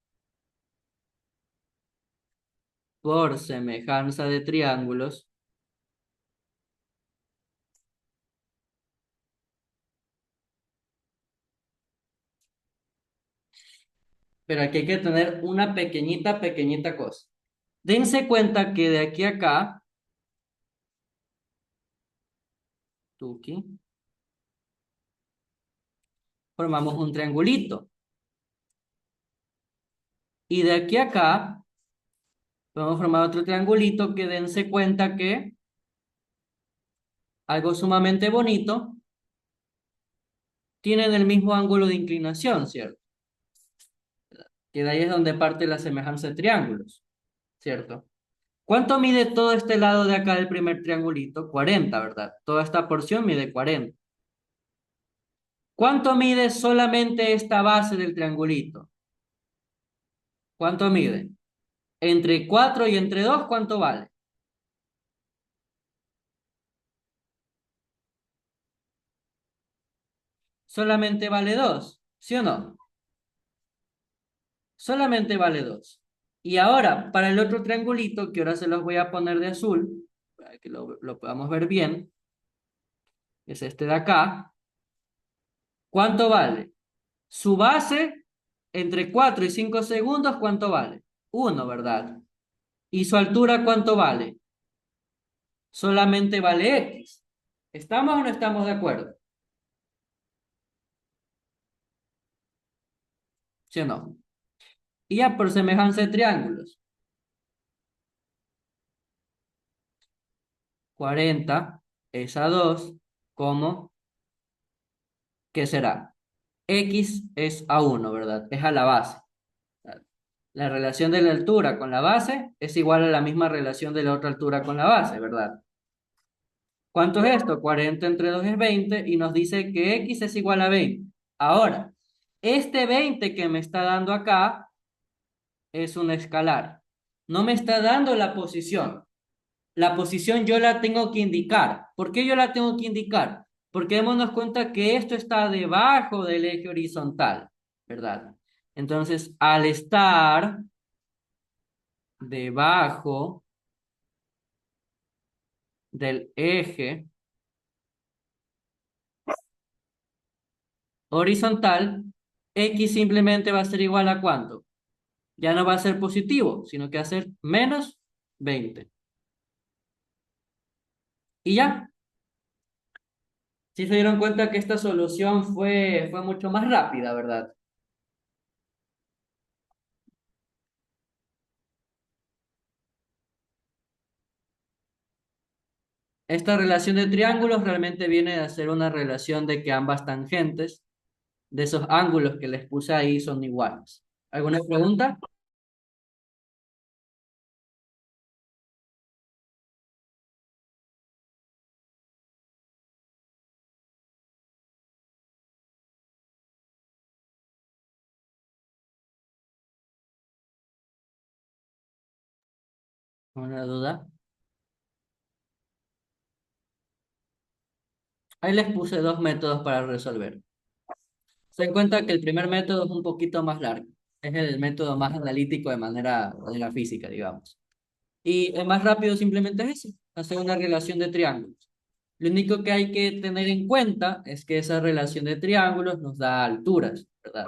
Por semejanza de triángulos. Pero aquí hay que tener una pequeñita cosa. Dense cuenta que de aquí a acá, tuki, formamos un triangulito. Y de aquí a acá, podemos formar otro triangulito que dense cuenta que algo sumamente bonito tienen el mismo ángulo de inclinación, ¿cierto? Que de ahí es donde parte la semejanza de triángulos, ¿cierto? ¿Cuánto mide todo este lado de acá del primer triangulito? 40, ¿verdad? Toda esta porción mide 40. ¿Cuánto mide solamente esta base del triangulito? ¿Cuánto mide? Entre 4 y entre 2, ¿cuánto vale? Solamente vale 2, ¿sí o no? Solamente vale 2. Y ahora, para el otro triangulito, que ahora se los voy a poner de azul, para que lo podamos ver bien, es este de acá. ¿Cuánto vale? Su base, entre 4 y 5 segundos, ¿cuánto vale? 1, ¿verdad? ¿Y su altura cuánto vale? Solamente vale X. ¿Estamos o no estamos de acuerdo? ¿Sí o no? Y ya por semejanza de triángulos. 40 es a 2, ¿cómo? ¿Qué será? X es a 1, ¿verdad? Es a la base. La relación de la altura con la base es igual a la misma relación de la otra altura con la base, ¿verdad? ¿Cuánto es esto? 40 entre 2 es 20 y nos dice que x es igual a 20. Ahora, este 20 que me está dando acá es un escalar. No me está dando la posición. La posición yo la tengo que indicar. ¿Por qué yo la tengo que indicar? Porque démonos cuenta que esto está debajo del eje horizontal, ¿verdad? Entonces, al estar debajo del eje horizontal, x simplemente va a ser igual a ¿cuánto? Ya no va a ser positivo, sino que va a ser menos 20. Y ya, si se dieron cuenta que esta solución fue mucho más rápida, ¿verdad? Esta relación de triángulos realmente viene de ser una relación de que ambas tangentes de esos ángulos que les puse ahí son iguales. ¿Alguna pregunta? ¿Alguna duda? Ahí les puse dos métodos para resolver. Se dan cuenta que el primer método es un poquito más largo. Es el método más analítico de la física, digamos. Y el más rápido simplemente es ese, hacer una relación de triángulos. Lo único que hay que tener en cuenta es que esa relación de triángulos nos da alturas, ¿verdad?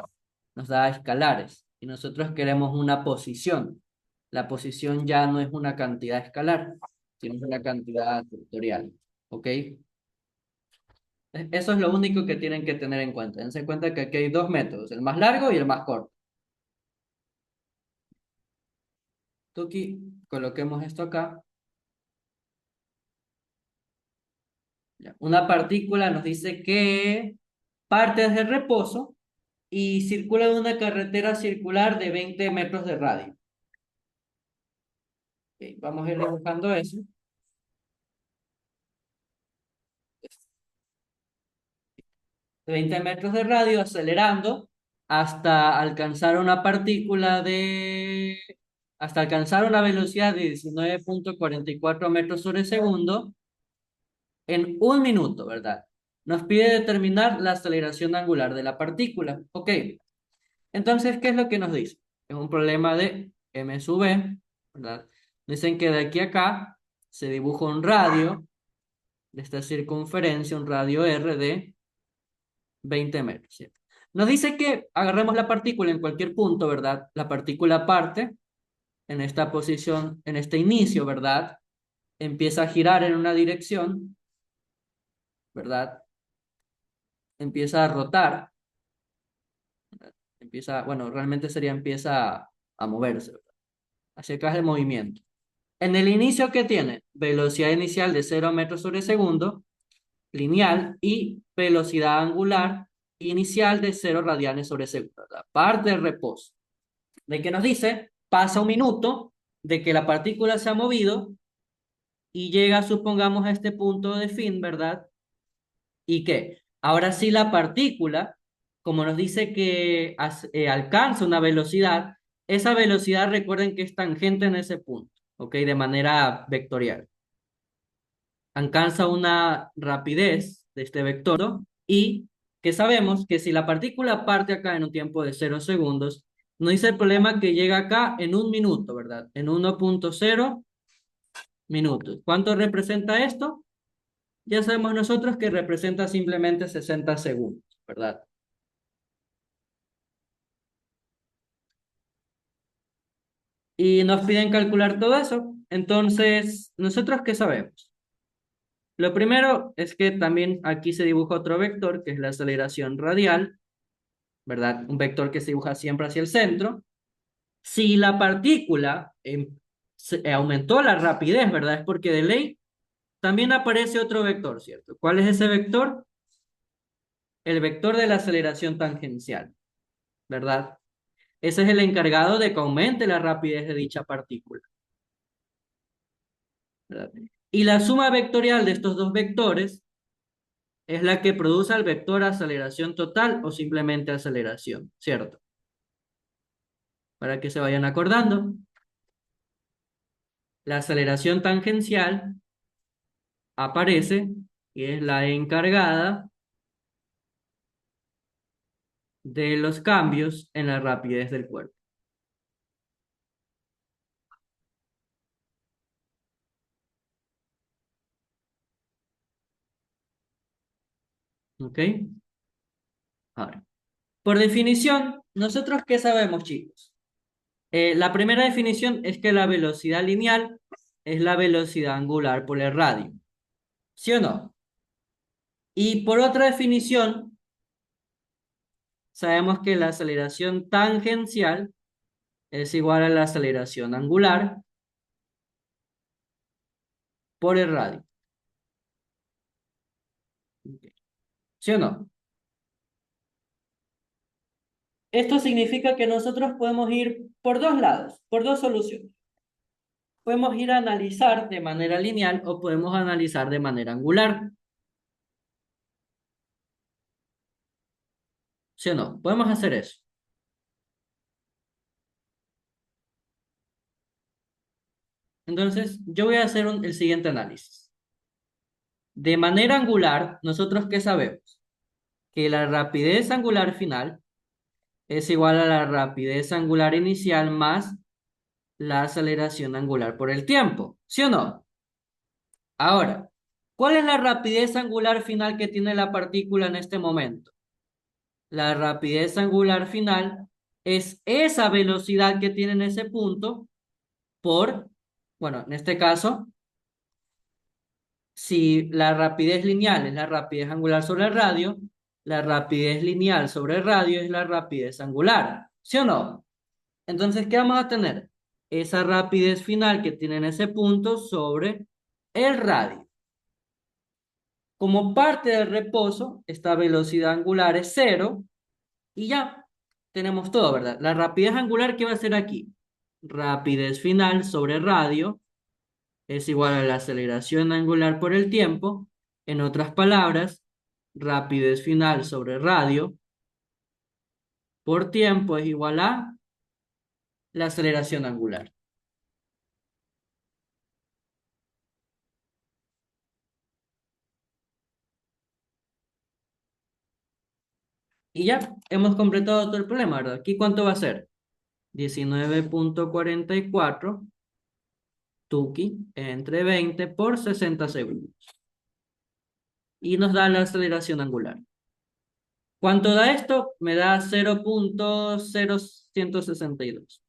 Nos da escalares. Y nosotros queremos una posición. La posición ya no es una cantidad escalar, sino es una cantidad vectorial. ¿Ok? Eso es lo único que tienen que tener en cuenta. Dense cuenta que aquí hay dos métodos, el más largo y el más corto. Tuki, coloquemos esto acá. Ya. Una partícula nos dice que parte desde el reposo y circula en una carretera circular de 20 metros de radio. Ok, vamos a ir dibujando eso. De 20 metros de radio, acelerando hasta alcanzar una partícula hasta alcanzar una velocidad de 19,44 metros sobre segundo en un minuto, ¿verdad? Nos pide determinar la aceleración angular de la partícula. Ok, entonces, ¿qué es lo que nos dice? Es un problema de m sub v, ¿verdad? Dicen que de aquí a acá se dibuja un radio de esta circunferencia, un radio r de 20 metros, ¿cierto? Nos dice que agarremos la partícula en cualquier punto, ¿verdad? La partícula parte en esta posición, en este inicio, ¿verdad? Empieza a girar en una dirección, ¿verdad? Empieza a rotar, empieza, bueno, realmente sería empieza a moverse, ¿verdad? Hacia acá es el movimiento. En el inicio, ¿qué tiene? Velocidad inicial de 0 metros sobre segundo, lineal, y velocidad angular inicial de 0 radianes sobre segundo. La parte de reposo. ¿De qué nos dice? Pasa un minuto de que la partícula se ha movido y llega, supongamos, a este punto de fin, ¿verdad? ¿Y qué? Ahora sí la partícula, como nos dice que alcanza una velocidad, esa velocidad recuerden que es tangente en ese punto, ¿ok? De manera vectorial. Alcanza una rapidez de este vector y que sabemos que si la partícula parte acá en un tiempo de 0 segundos, nos dice el problema que llega acá en un minuto, ¿verdad? En 1,0 minutos. ¿Cuánto representa esto? Ya sabemos nosotros que representa simplemente 60 segundos, ¿verdad? Y nos piden calcular todo eso. Entonces, ¿nosotros qué sabemos? Lo primero es que también aquí se dibuja otro vector, que es la aceleración radial, ¿verdad? Un vector que se dibuja siempre hacia el centro. Si la partícula aumentó la rapidez, ¿verdad? Es porque de ley también aparece otro vector, ¿cierto? ¿Cuál es ese vector? El vector de la aceleración tangencial, ¿verdad? Ese es el encargado de que aumente la rapidez de dicha partícula, ¿verdad? Y la suma vectorial de estos dos vectores es la que produce al vector aceleración total o simplemente aceleración, ¿cierto? Para que se vayan acordando, la aceleración tangencial aparece y es la encargada de los cambios en la rapidez del cuerpo. ¿Ok? Ahora, por definición, ¿nosotros qué sabemos, chicos? La primera definición es que la velocidad lineal es la velocidad angular por el radio, ¿sí o no? Y por otra definición, sabemos que la aceleración tangencial es igual a la aceleración angular por el radio, ¿sí o no? Esto significa que nosotros podemos ir por dos lados, por dos soluciones. Podemos ir a analizar de manera lineal o podemos analizar de manera angular, ¿sí o no? Podemos hacer eso. Entonces, yo voy a hacer el siguiente análisis. De manera angular, ¿nosotros qué sabemos? Que la rapidez angular final es igual a la rapidez angular inicial más la aceleración angular por el tiempo, ¿sí o no? Ahora, ¿cuál es la rapidez angular final que tiene la partícula en este momento? La rapidez angular final es esa velocidad que tiene en ese punto por, bueno, en este caso, si la rapidez lineal es la rapidez angular sobre el radio, la rapidez lineal sobre el radio es la rapidez angular, ¿sí o no? Entonces, ¿qué vamos a tener? Esa rapidez final que tiene en ese punto sobre el radio. Como parte del reposo, esta velocidad angular es cero y ya tenemos todo, ¿verdad? La rapidez angular, ¿qué va a ser aquí? Rapidez final sobre radio es igual a la aceleración angular por el tiempo. En otras palabras, rapidez final sobre radio por tiempo es igual a la aceleración angular. Y ya hemos completado todo el problema, ¿verdad? ¿Aquí cuánto va a ser? 19,44 Tuki entre 20 por 60 segundos. Y nos da la aceleración angular. ¿Cuánto da esto? Me da 0,0162.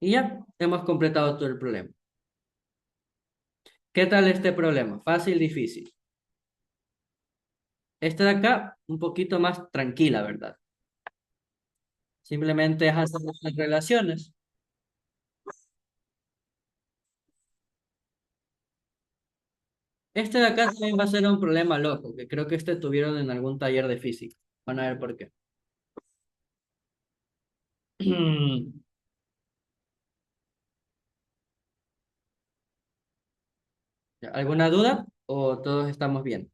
Y ya hemos completado todo el problema. ¿Qué tal este problema? Fácil, difícil. Este de acá, un poquito más tranquila, ¿verdad? Simplemente es hacer las relaciones. Este de acá también va a ser un problema loco, que creo que este tuvieron en algún taller de física. Van a ver por qué. ¿Alguna duda o todos estamos bien?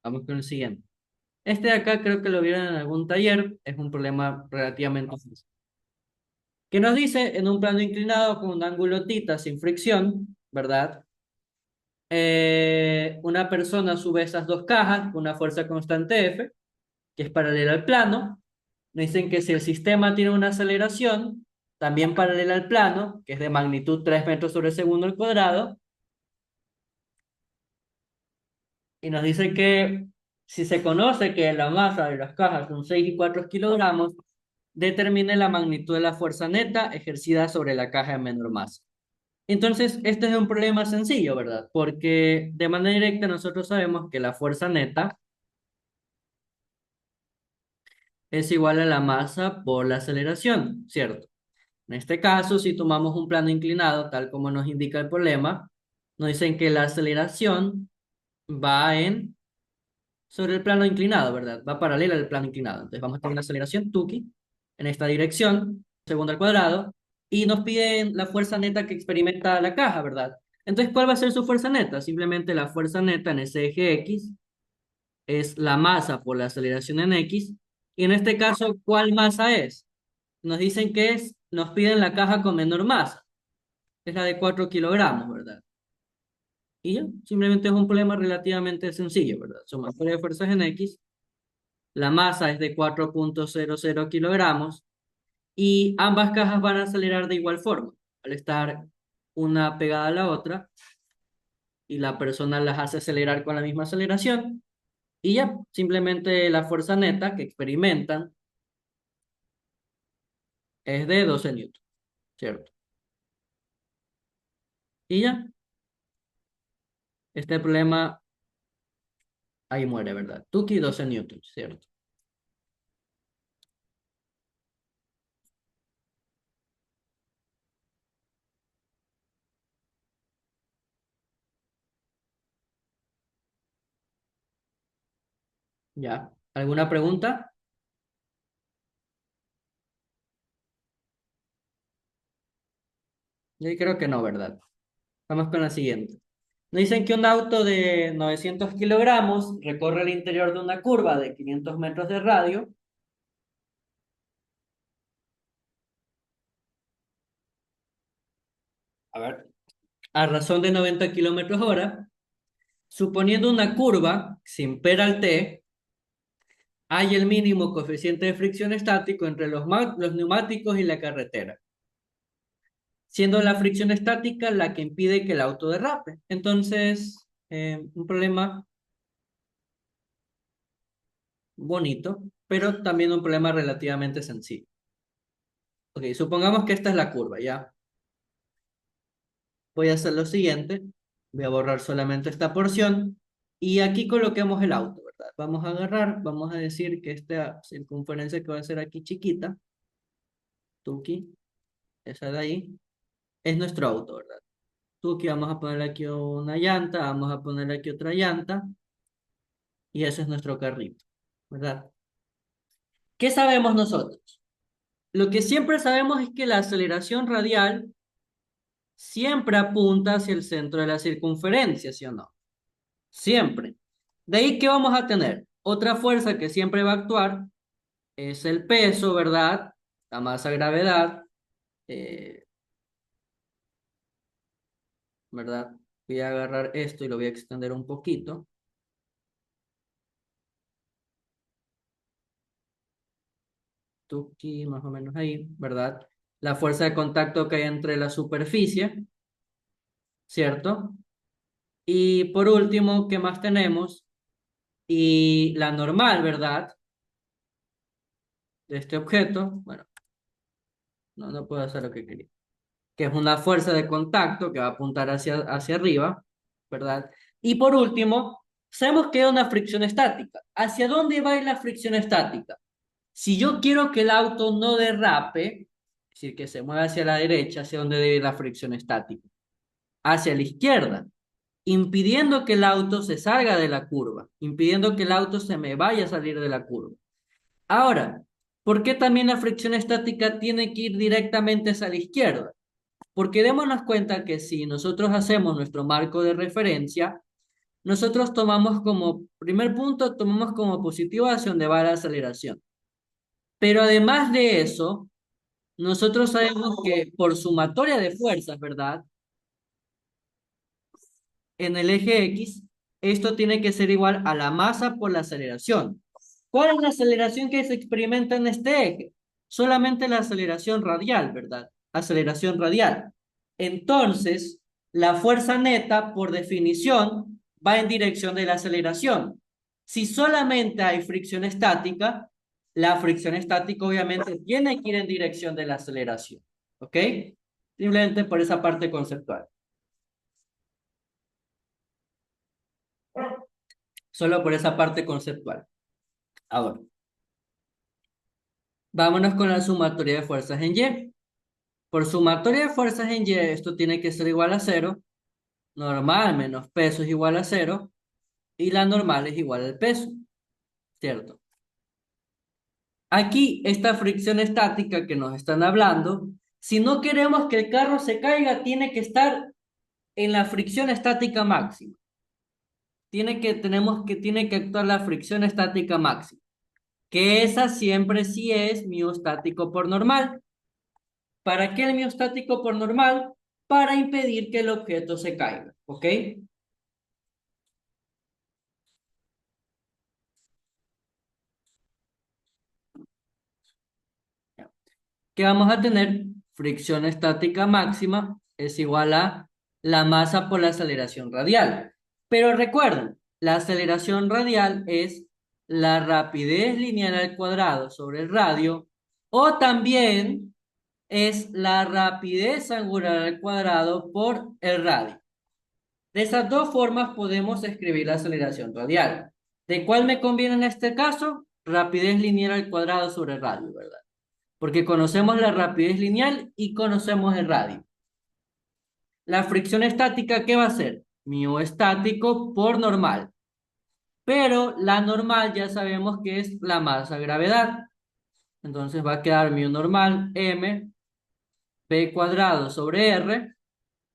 Vamos con el siguiente. Este de acá creo que lo vieron en algún taller, es un problema relativamente fácil. Que nos dice en un plano inclinado con un ángulo θ sin fricción, ¿verdad? Una persona sube esas dos cajas con una fuerza constante F, que es paralela al plano. Nos dicen que si el sistema tiene una aceleración, también paralela al plano, que es de magnitud 3 metros sobre segundo al cuadrado, y nos dice que si se conoce que la masa de las cajas son 6,4 kilogramos, determine la magnitud de la fuerza neta ejercida sobre la caja de menor masa. Entonces, este es un problema sencillo, ¿verdad? Porque de manera directa nosotros sabemos que la fuerza neta es igual a la masa por la aceleración, ¿cierto? En este caso, si tomamos un plano inclinado, tal como nos indica el problema, nos dicen que la aceleración va sobre el plano inclinado, ¿verdad? Va paralela al plano inclinado. Entonces vamos a tener la aceleración Tuki en esta dirección, segundo al cuadrado, y nos piden la fuerza neta que experimenta la caja, ¿verdad? Entonces, ¿cuál va a ser su fuerza neta? Simplemente la fuerza neta en ese eje X es la masa por la aceleración en X, y en este caso, ¿cuál masa es? Nos dicen que nos piden la caja con menor masa, es la de 4 kilogramos, ¿verdad? Y ya, simplemente es un problema relativamente sencillo, ¿verdad? Sumatoria de fuerzas en X, la masa es de 4,00 kilogramos y ambas cajas van a acelerar de igual forma, al estar una pegada a la otra y la persona las hace acelerar con la misma aceleración y ya, simplemente la fuerza neta que experimentan es de 12 newtons, ¿cierto? Y ya, este problema ahí muere, ¿verdad? Tuki 12 newtons, ¿cierto? Ya, ¿alguna pregunta? Yo creo que no, ¿verdad? Vamos con la siguiente. Nos dicen que un auto de 900 kilogramos recorre el interior de una curva de 500 metros de radio. A ver, a razón de 90 kilómetros hora, suponiendo una curva sin peralte, hay el mínimo coeficiente de fricción estático entre los neumáticos y la carretera, siendo la fricción estática la que impide que el auto derrape. Entonces, un problema bonito, pero también un problema relativamente sencillo. Ok, supongamos que esta es la curva, ¿ya? Voy a hacer lo siguiente, voy a borrar solamente esta porción y aquí coloquemos el auto, ¿verdad? Vamos a agarrar, vamos a decir que esta circunferencia que va a ser aquí chiquita, Tuki, esa de ahí, es nuestro auto, ¿verdad? Tuki, vamos a ponerle aquí una llanta, vamos a ponerle aquí otra llanta y ese es nuestro carrito, ¿verdad? ¿Qué sabemos nosotros? Lo que siempre sabemos es que la aceleración radial siempre apunta hacia el centro de la circunferencia, ¿sí o no? Siempre. De ahí que vamos a tener otra fuerza que siempre va a actuar, es el peso, ¿verdad? La masa gravedad, eh, ¿verdad? Voy a agarrar esto y lo voy a extender un poquito. Tuki, más o menos ahí, ¿verdad? La fuerza de contacto que hay entre la superficie, ¿cierto? Y por último, ¿qué más tenemos? Y la normal, ¿verdad? De este objeto, bueno, no puedo hacer lo que quería. Que es una fuerza de contacto que va a apuntar hacia arriba, ¿verdad? Y por último, sabemos que es una fricción estática. ¿Hacia dónde va a ir la fricción estática? Si yo quiero que el auto no derrape, es decir, que se mueva hacia la derecha, ¿hacia dónde debe ir la fricción estática? Hacia la izquierda, impidiendo que el auto se salga de la curva, impidiendo que el auto se me vaya a salir de la curva. Ahora, ¿por qué también la fricción estática tiene que ir directamente hacia la izquierda? Porque démonos cuenta que si nosotros hacemos nuestro marco de referencia, nosotros tomamos como primer punto, tomamos como positivo hacia donde va la aceleración. Pero además de eso, nosotros sabemos que por sumatoria de fuerzas, ¿verdad? En el eje X, esto tiene que ser igual a la masa por la aceleración. ¿Cuál es la aceleración que se experimenta en este eje? solamente la aceleración radial, ¿verdad? Aceleración radial. Entonces, la fuerza neta, por definición, va en dirección de la aceleración. Si solamente hay fricción estática, la fricción estática obviamente tiene que ir en dirección de la aceleración. ¿Ok? Simplemente por esa parte conceptual. Solo por esa parte conceptual. Ahora, vámonos con la sumatoria de fuerzas en Y. Por sumatoria de fuerzas en Y, esto tiene que ser igual a cero. Normal menos peso es igual a cero. Y la normal es igual al peso. ¿Cierto? Aquí, esta fricción estática que nos están hablando, si no queremos que el carro se caiga, tiene que estar en la fricción estática máxima. Tiene que actuar la fricción estática máxima. Que esa siempre sí es miostático por normal. ¿Para qué el miostático por normal? Para impedir que el objeto se caiga, ¿ok? ¿Qué vamos a tener? Fricción estática máxima es igual a la masa por la aceleración radial. Pero recuerden, la aceleración radial es la rapidez lineal al cuadrado sobre el radio, o también es la rapidez angular al cuadrado por el radio. De esas dos formas podemos escribir la aceleración radial. ¿De cuál me conviene en este caso? Rapidez lineal al cuadrado sobre el radio, ¿verdad? Porque conocemos la rapidez lineal y conocemos el radio. La fricción estática, ¿qué va a ser? Mu estático por normal. Pero la normal ya sabemos que es la masa gravedad. Entonces va a quedar mu normal m p cuadrado sobre r,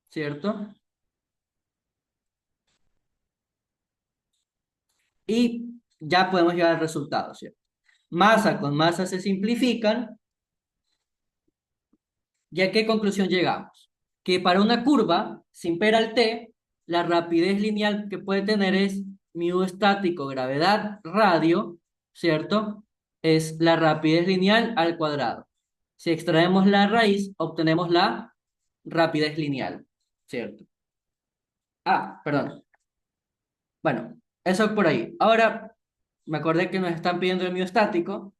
¿cierto? Y ya podemos llegar al resultado, ¿cierto? Masa con masa se simplifican. ¿Y a qué conclusión llegamos? Que para una curva sin peralte, la rapidez lineal que puede tener es mu estático gravedad radio, ¿cierto? Es la rapidez lineal al cuadrado. Si extraemos la raíz, obtenemos la rapidez lineal, ¿cierto? Ah, perdón. Bueno, eso por ahí. Ahora, me acordé que nos están pidiendo el miostático,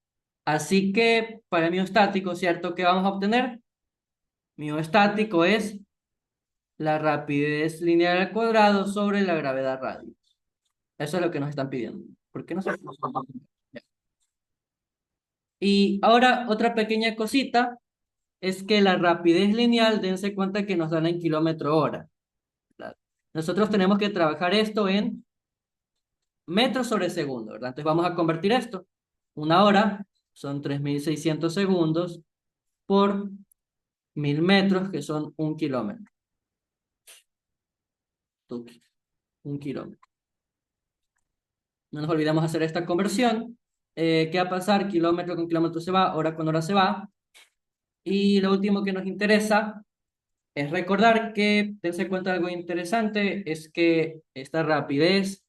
así que para el miostático, ¿cierto? ¿Qué vamos a obtener? Miostático es la rapidez lineal al cuadrado sobre la gravedad radio. Eso es lo que nos están pidiendo. ¿Por qué no se... Y ahora otra pequeña cosita es que la rapidez lineal, dense cuenta que nos dan en kilómetro hora. ¿Verdad? Nosotros tenemos que trabajar esto en metros sobre segundo, ¿verdad? Entonces vamos a convertir esto. Una hora son 3600 segundos por 1000 metros, que son un kilómetro. Un kilómetro. No nos olvidemos hacer esta conversión. ¿Qué va a pasar? Kilómetro con kilómetro se va, hora con hora se va. Y lo último que nos interesa es recordar que, tense en cuenta algo interesante, es que esta rapidez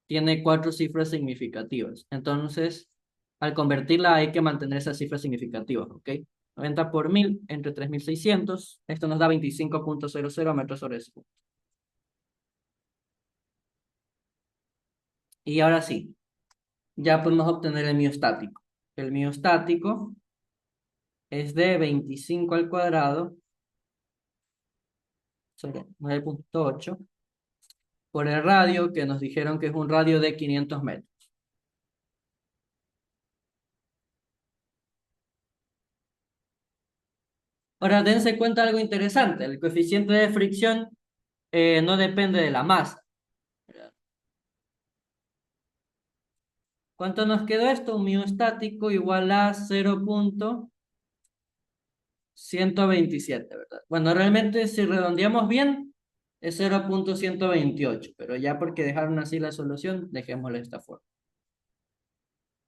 tiene 4 cifras significativas. Entonces, al convertirla hay que mantener esas cifras significativas, ¿ok? 90 por 1000 entre 3600. Esto nos da 25,00 metros sobre segundo. Y ahora sí, ya podemos obtener el miostático. El miostático es de 25 al cuadrado sobre 9,8 por el radio, que nos dijeron que es un radio de 500 metros. Ahora, dense cuenta de algo interesante. El coeficiente de fricción no depende de la masa. ¿Cuánto nos quedó esto? Un miostático igual a 0,127, ¿verdad? Bueno, realmente si redondeamos bien es 0,128, pero ya porque dejaron así la solución, dejémosla de esta forma.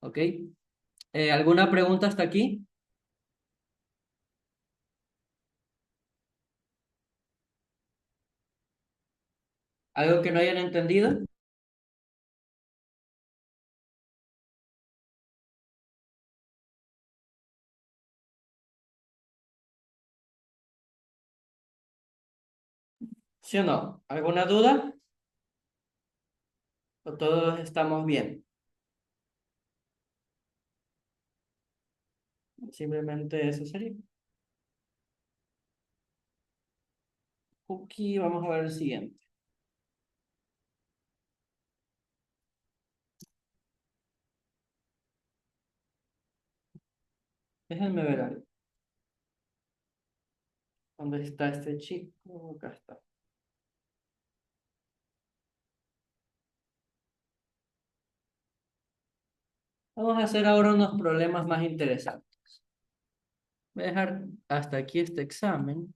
¿Ok? ¿Alguna pregunta hasta aquí? ¿Algo que no hayan entendido? ¿Sí o no? ¿Alguna duda? ¿O todos estamos bien? Simplemente eso sería. Aquí vamos a ver el siguiente. Déjenme ver algo. ¿Dónde está este chico? Acá está. Vamos a hacer ahora unos problemas más interesantes. Voy a dejar hasta aquí este examen.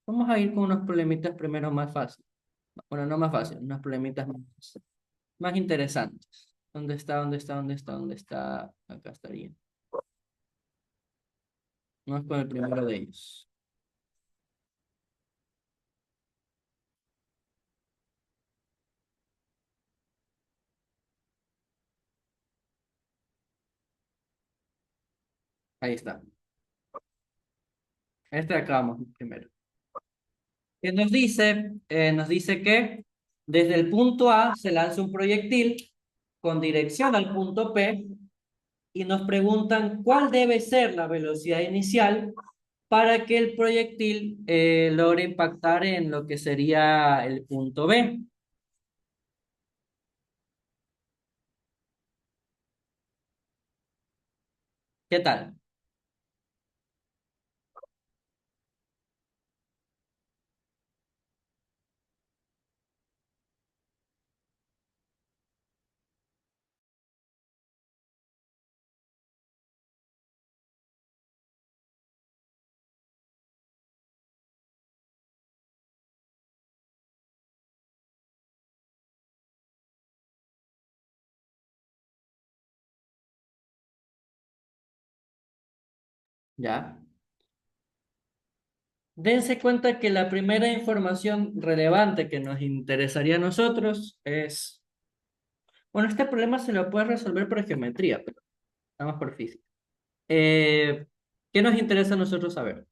Vamos a ir con unos problemitas primero más fáciles. Bueno, no más fáciles, unos problemitas más interesantes. ¿Dónde está? ¿Dónde está? ¿Dónde está? ¿Dónde está? Acá estaría. Vamos con el primero de ellos. Ahí está. Este de acá vamos primero. ¿Qué nos dice? Nos dice que desde el punto A se lanza un proyectil con dirección al punto P y nos preguntan cuál debe ser la velocidad inicial para que el proyectil logre impactar en lo que sería el punto B. ¿Qué tal? ¿Ya? Dense cuenta que la primera información relevante que nos interesaría a nosotros es, bueno, este problema se lo puede resolver por geometría, pero vamos por física. Eh, ¿Qué nos interesa a nosotros saber?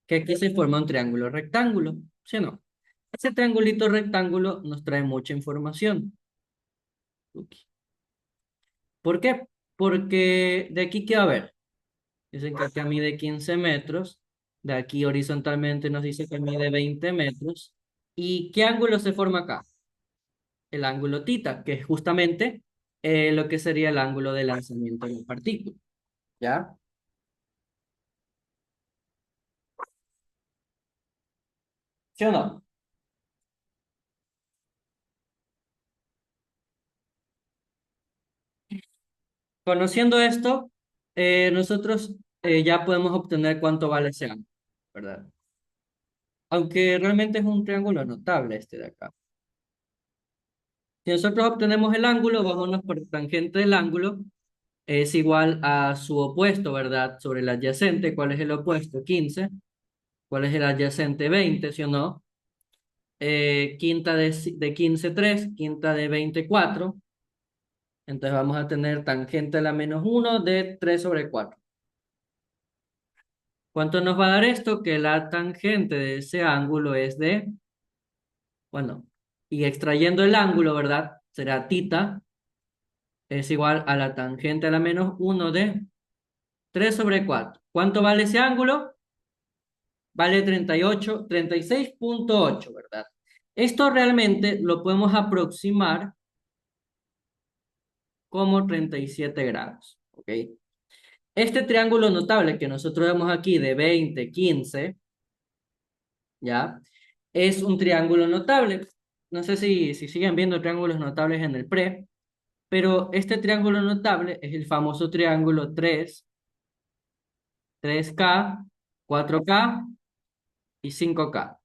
Que aquí se forma un triángulo rectángulo, ¿sí o no? Ese triangulito rectángulo nos trae mucha información. Ups. ¿Por qué? Porque de aquí, ¿qué va a haber? Dicen que acá mide 15 metros, de aquí horizontalmente nos dice que mide 20 metros. ¿Y qué ángulo se forma acá? El ángulo tita, que es justamente lo que sería el ángulo de lanzamiento de la partícula. ¿Ya? ¿Sí o no? Conociendo esto, nosotros ya podemos obtener cuánto vale ese ángulo, ¿verdad? Aunque realmente es un triángulo notable este de acá. Si nosotros obtenemos el ángulo, vámonos por tangente del ángulo, es igual a su opuesto, ¿verdad? Sobre el adyacente, ¿cuál es el opuesto? 15. ¿Cuál es el adyacente? 20, ¿sí o no? Quinta de 15, 3. Quinta de 20, 4. Entonces vamos a tener tangente a la -1 de 3 sobre 4. ¿Cuánto nos va a dar esto? Que la tangente de ese ángulo es de, bueno, y extrayendo el ángulo, ¿verdad? Será tita, es igual a la tangente a la -1 de 3 sobre 4. ¿Cuánto vale ese ángulo? Vale 38, 36,8, ¿verdad? Esto realmente lo podemos aproximar como 37 grados, ¿ok? Este triángulo notable que nosotros vemos aquí de 20, 15, ¿ya? Es un triángulo notable. No sé si siguen viendo triángulos notables en el pre, pero este triángulo notable es el famoso triángulo 3, 3K, 4K y 5K,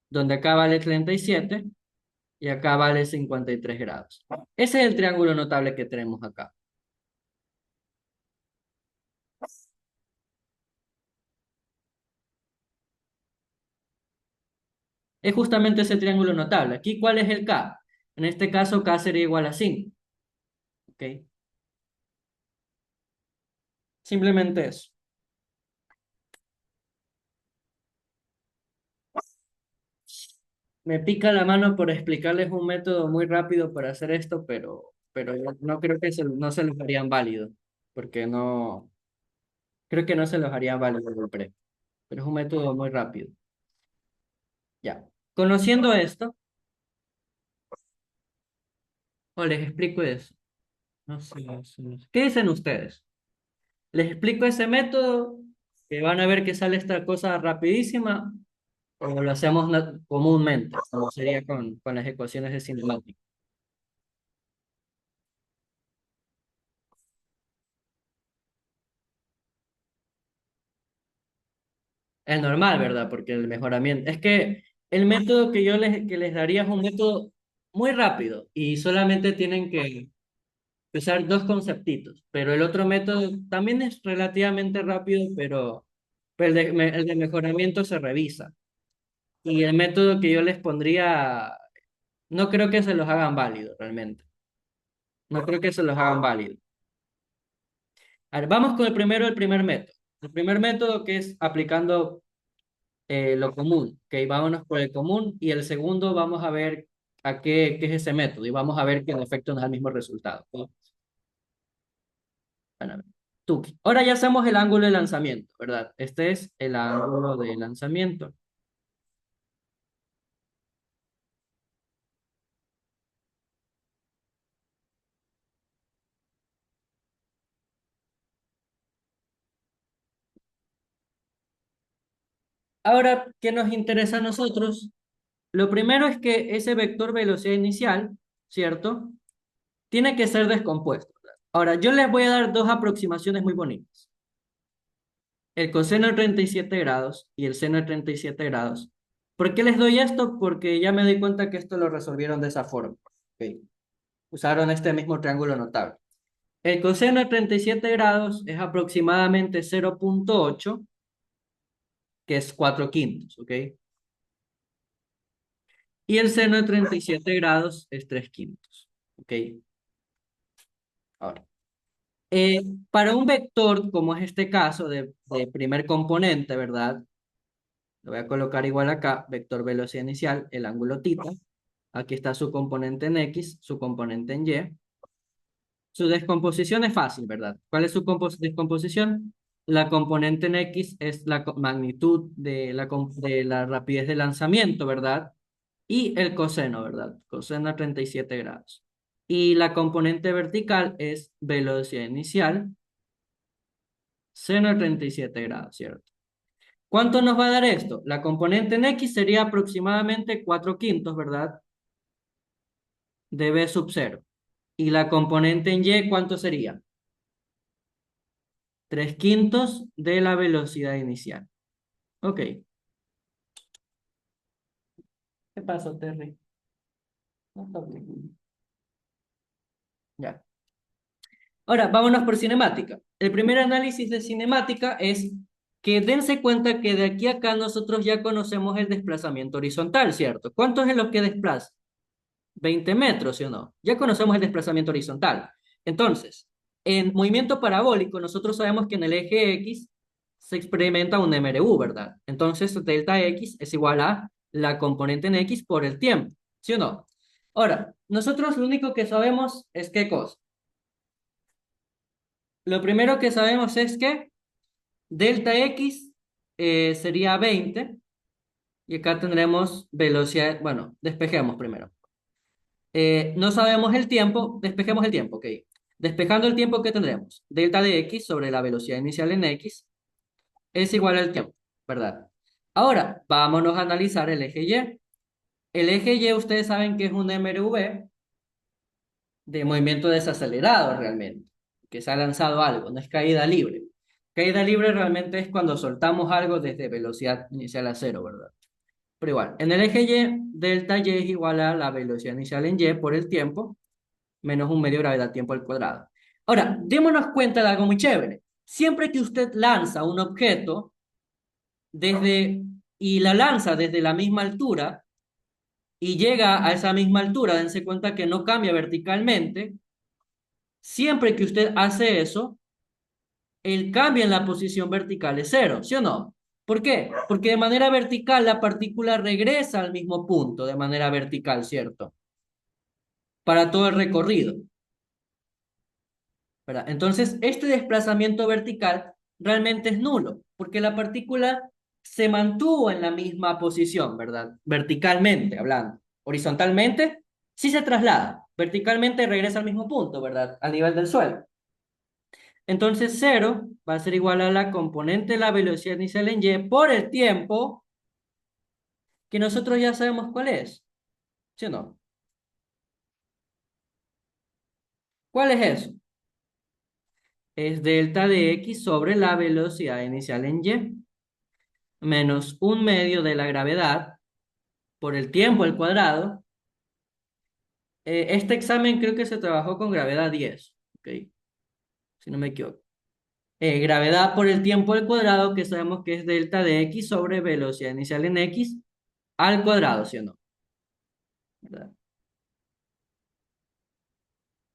donde acá vale 37 y acá vale 53 grados. Ese es el triángulo notable que tenemos acá. Es justamente ese triángulo notable. Aquí, ¿cuál es el K? En este caso, K sería igual a 5. ¿Ok? Simplemente eso. Me pica la mano por explicarles un método muy rápido para hacer esto, pero yo no creo que no se los harían válido, porque no, creo que no se los harían válido el pre, pero es un método muy rápido. Ya. Conociendo esto, o les explico eso. No sé, no sé. ¿Qué dicen ustedes? Les explico ese método, que van a ver que sale esta cosa rapidísima, o lo hacemos comúnmente, como sería con las ecuaciones de cinemática. Es normal, ¿verdad? Porque el mejoramiento. Es que el método que les daría es un método muy rápido y solamente tienen que usar dos conceptitos. Pero el otro método también es relativamente rápido, pero el de mejoramiento se revisa. Y el método que yo les pondría, no creo que se los hagan válido realmente. No creo que se los hagan válido. A ver, vamos con el primer método. El primer método que es aplicando lo común, ok, vámonos por el común y el segundo vamos a ver qué es ese método y vamos a ver que en efecto nos da el mismo resultado. ¿Ok? Bueno, a ver. Tuki. Ahora ya hacemos el ángulo de lanzamiento, ¿verdad? Este es el ángulo de lanzamiento. Ahora, ¿qué nos interesa a nosotros? Lo primero es que ese vector velocidad inicial, ¿cierto? Tiene que ser descompuesto, ¿verdad? Ahora, yo les voy a dar dos aproximaciones muy bonitas. El coseno de 37 grados y el seno de 37 grados. ¿Por qué les doy esto? Porque ya me doy cuenta que esto lo resolvieron de esa forma. Ok. Usaron este mismo triángulo notable. El coseno de 37 grados es aproximadamente 0,8, que es 4 quintos, ¿ok? Y el seno de 37 grados es 3 quintos, ¿ok? Ahora, eh, para un vector, como es este caso de primer componente, ¿verdad? Lo voy a colocar igual acá, vector velocidad inicial, el ángulo tita. Aquí está su componente en X, su componente en Y. Su descomposición es fácil, ¿verdad? ¿Cuál es su descomposición? La componente en X es la magnitud de la rapidez de lanzamiento, ¿verdad? Y el coseno, ¿verdad? Coseno a 37 grados. Y la componente vertical es velocidad inicial, seno a 37 grados, ¿cierto? ¿Cuánto nos va a dar esto? La componente en X sería aproximadamente 4 quintos, ¿verdad? De B sub 0. Y la componente en Y, ¿cuánto sería? 3 quintos de la velocidad inicial. Ok. ¿Qué pasó, Terry? No está bien. Ya. Ahora, vámonos por cinemática. El primer análisis de cinemática es que dense cuenta que de aquí a acá nosotros ya conocemos el desplazamiento horizontal, ¿cierto? ¿Cuánto es lo que desplaza? 20 metros, ¿sí o no? Ya conocemos el desplazamiento horizontal. Entonces, en movimiento parabólico, nosotros sabemos que en el eje X se experimenta un MRU, ¿verdad? Entonces, delta X es igual a la componente en X por el tiempo, ¿sí o no? Ahora, nosotros lo único que sabemos es qué cosa. Lo primero que sabemos es que delta X sería 20 y acá tendremos velocidad, bueno, despejemos primero. No sabemos el tiempo, despejemos el tiempo, ok. Despejando el tiempo que tendremos, delta de x sobre la velocidad inicial en x es igual al tiempo, ¿verdad? Ahora, vámonos a analizar el eje Y. El eje Y, ustedes saben que es un MRV de movimiento desacelerado realmente, que se ha lanzado algo, no es caída libre. Caída libre realmente es cuando soltamos algo desde velocidad inicial a cero, ¿verdad? Pero igual, en el eje Y, delta Y es igual a la velocidad inicial en Y por el tiempo, menos un medio gravedad tiempo al cuadrado. Ahora, démonos cuenta de algo muy chévere. Siempre que usted lanza un objeto desde y la lanza desde la misma altura y llega a esa misma altura, dense cuenta que no cambia verticalmente. Siempre que usted hace eso, el cambio en la posición vertical es cero, ¿sí o no? ¿Por qué? Porque de manera vertical la partícula regresa al mismo punto, de manera vertical, ¿cierto? Para todo el recorrido, ¿verdad? Entonces, este desplazamiento vertical realmente es nulo, porque la partícula se mantuvo en la misma posición, ¿verdad? Verticalmente hablando. Horizontalmente, sí se traslada. Verticalmente regresa al mismo punto, ¿verdad? Al nivel del suelo. Entonces, cero va a ser igual a la componente de la velocidad inicial en y por el tiempo que nosotros ya sabemos cuál es. ¿Sí o no? ¿Cuál es eso? Es delta de x sobre la velocidad inicial en y menos un medio de la gravedad por el tiempo al cuadrado. Este examen creo que se trabajó con gravedad 10, ¿ok? Si no me equivoco. Gravedad por el tiempo al cuadrado, que sabemos que es delta de x sobre velocidad inicial en x al cuadrado, ¿sí o no? ¿Verdad?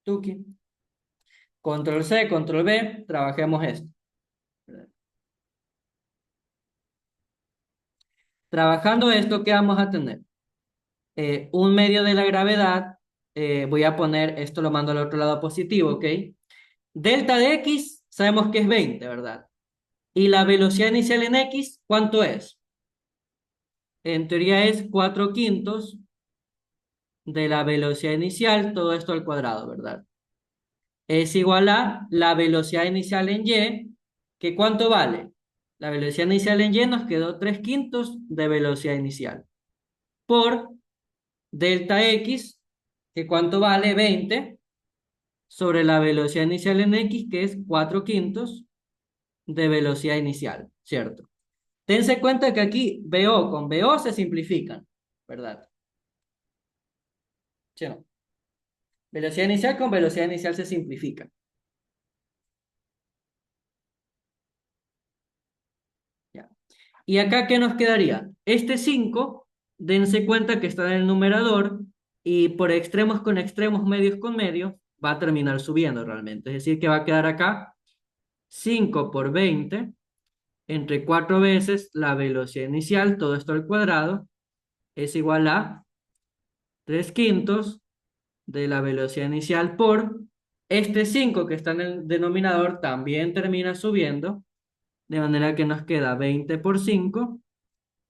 Tuki. Control C, control V, trabajemos esto. ¿Verdad? Trabajando esto, ¿qué vamos a tener? Un medio de la gravedad, voy a poner, esto lo mando al otro lado positivo, ¿ok? Delta de x, sabemos que es 20, ¿verdad? Y la velocidad inicial en x, ¿cuánto es? En teoría es 4 quintos de la velocidad inicial, todo esto al cuadrado, ¿verdad? Es igual a la velocidad inicial en y, que ¿cuánto vale? La velocidad inicial en y nos quedó 3 quintos de velocidad inicial, por delta x, que ¿cuánto vale? 20, sobre la velocidad inicial en x, que es 4 quintos de velocidad inicial, ¿cierto? Tense cuenta que aquí BO con BO se simplifican, ¿verdad? ¿Sí o no? Velocidad inicial con velocidad inicial se simplifican. ¿Ya? ¿Y acá qué nos quedaría? Este 5, dense cuenta que está en el numerador y por extremos con extremos, medios con medios, va a terminar subiendo realmente. Es decir, que va a quedar acá 5 por 20 entre 4 veces la velocidad inicial, todo esto al cuadrado, es igual a 3 quintos de la velocidad inicial por este 5 que está en el denominador también termina subiendo, de manera que nos queda 20 por 5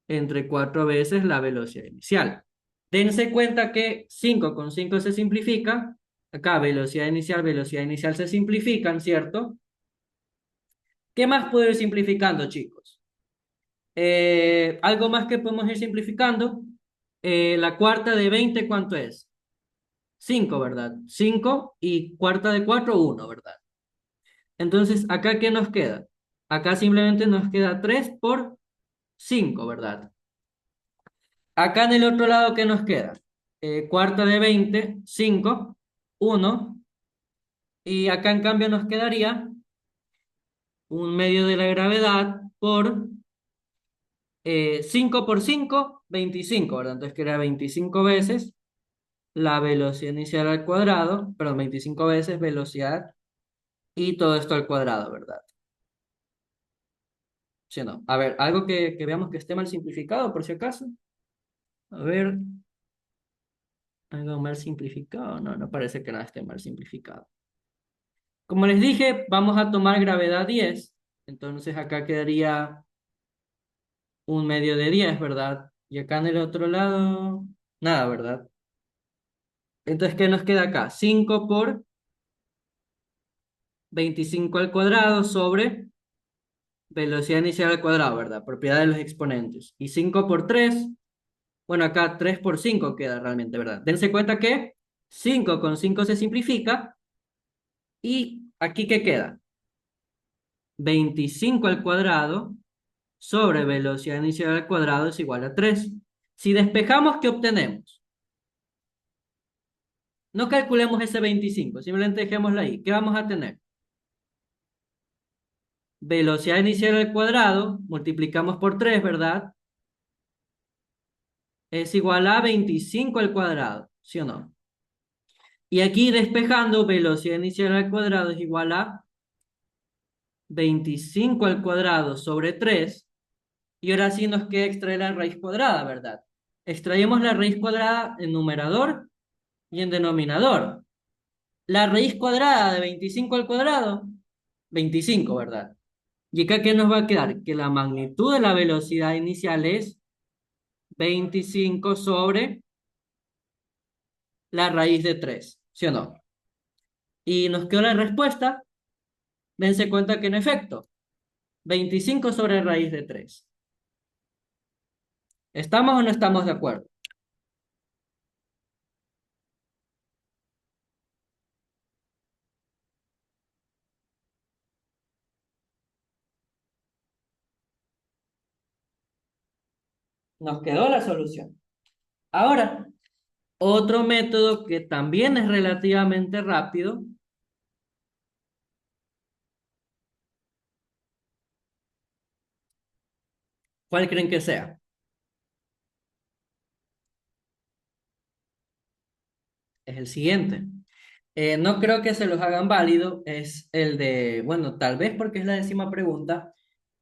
entre 4 veces la velocidad inicial. Dense cuenta que 5 con 5 se simplifica, acá velocidad inicial se simplifican, ¿cierto? ¿Qué más puedo ir simplificando, chicos? Algo más que podemos ir simplificando. La cuarta de 20, ¿cuánto es? 5, ¿verdad? 5 y cuarta de 4, 1, ¿verdad? Entonces, ¿acá qué nos queda? Acá simplemente nos queda 3 por 5, ¿verdad? Acá en el otro lado, ¿qué nos queda? Cuarta de 20, 5, 1. Y acá en cambio nos quedaría un medio de la gravedad por 5 por 5, 25, ¿verdad? Entonces queda 25 veces la velocidad inicial al cuadrado, perdón, 25 veces velocidad y todo esto al cuadrado, ¿verdad? ¿Sí o no? A ver, algo que veamos que esté mal simplificado, por si acaso. A ver, algo mal simplificado. No, no parece que nada esté mal simplificado. Como les dije, vamos a tomar gravedad 10. Entonces acá quedaría un medio de 10, ¿verdad? Y acá en el otro lado, nada, ¿verdad? Entonces, ¿qué nos queda acá? 5 por 25 al cuadrado sobre velocidad inicial al cuadrado, ¿verdad? Propiedad de los exponentes. Y 5 por 3, bueno, acá 3 por 5 queda realmente, ¿verdad? Dense cuenta que 5 con 5 se simplifica y aquí ¿qué queda? 25 al cuadrado sobre velocidad inicial al cuadrado es igual a 3. Si despejamos, ¿qué obtenemos? No calculemos ese 25, simplemente dejémoslo ahí. ¿Qué vamos a tener? Velocidad inicial al cuadrado, multiplicamos por 3, ¿verdad? Es igual a 25 al cuadrado, ¿sí o no? Y aquí despejando, velocidad inicial al cuadrado es igual a 25 al cuadrado sobre 3. Y ahora sí nos queda extraer la raíz cuadrada, ¿verdad? Extraemos la raíz cuadrada en numerador y en denominador. La raíz cuadrada de 25 al cuadrado, 25, ¿verdad? ¿Y acá qué nos va a quedar? Que la magnitud de la velocidad inicial es 25 sobre la raíz de 3, ¿sí o no? Y nos quedó la respuesta. Dense cuenta que en efecto, 25 sobre raíz de 3. ¿Estamos o no estamos de acuerdo? Nos quedó la solución. Ahora, otro método que también es relativamente rápido, ¿cuál creen que sea? Es el siguiente. No creo que se los hagan válido, es el de, bueno, tal vez porque es la décima pregunta,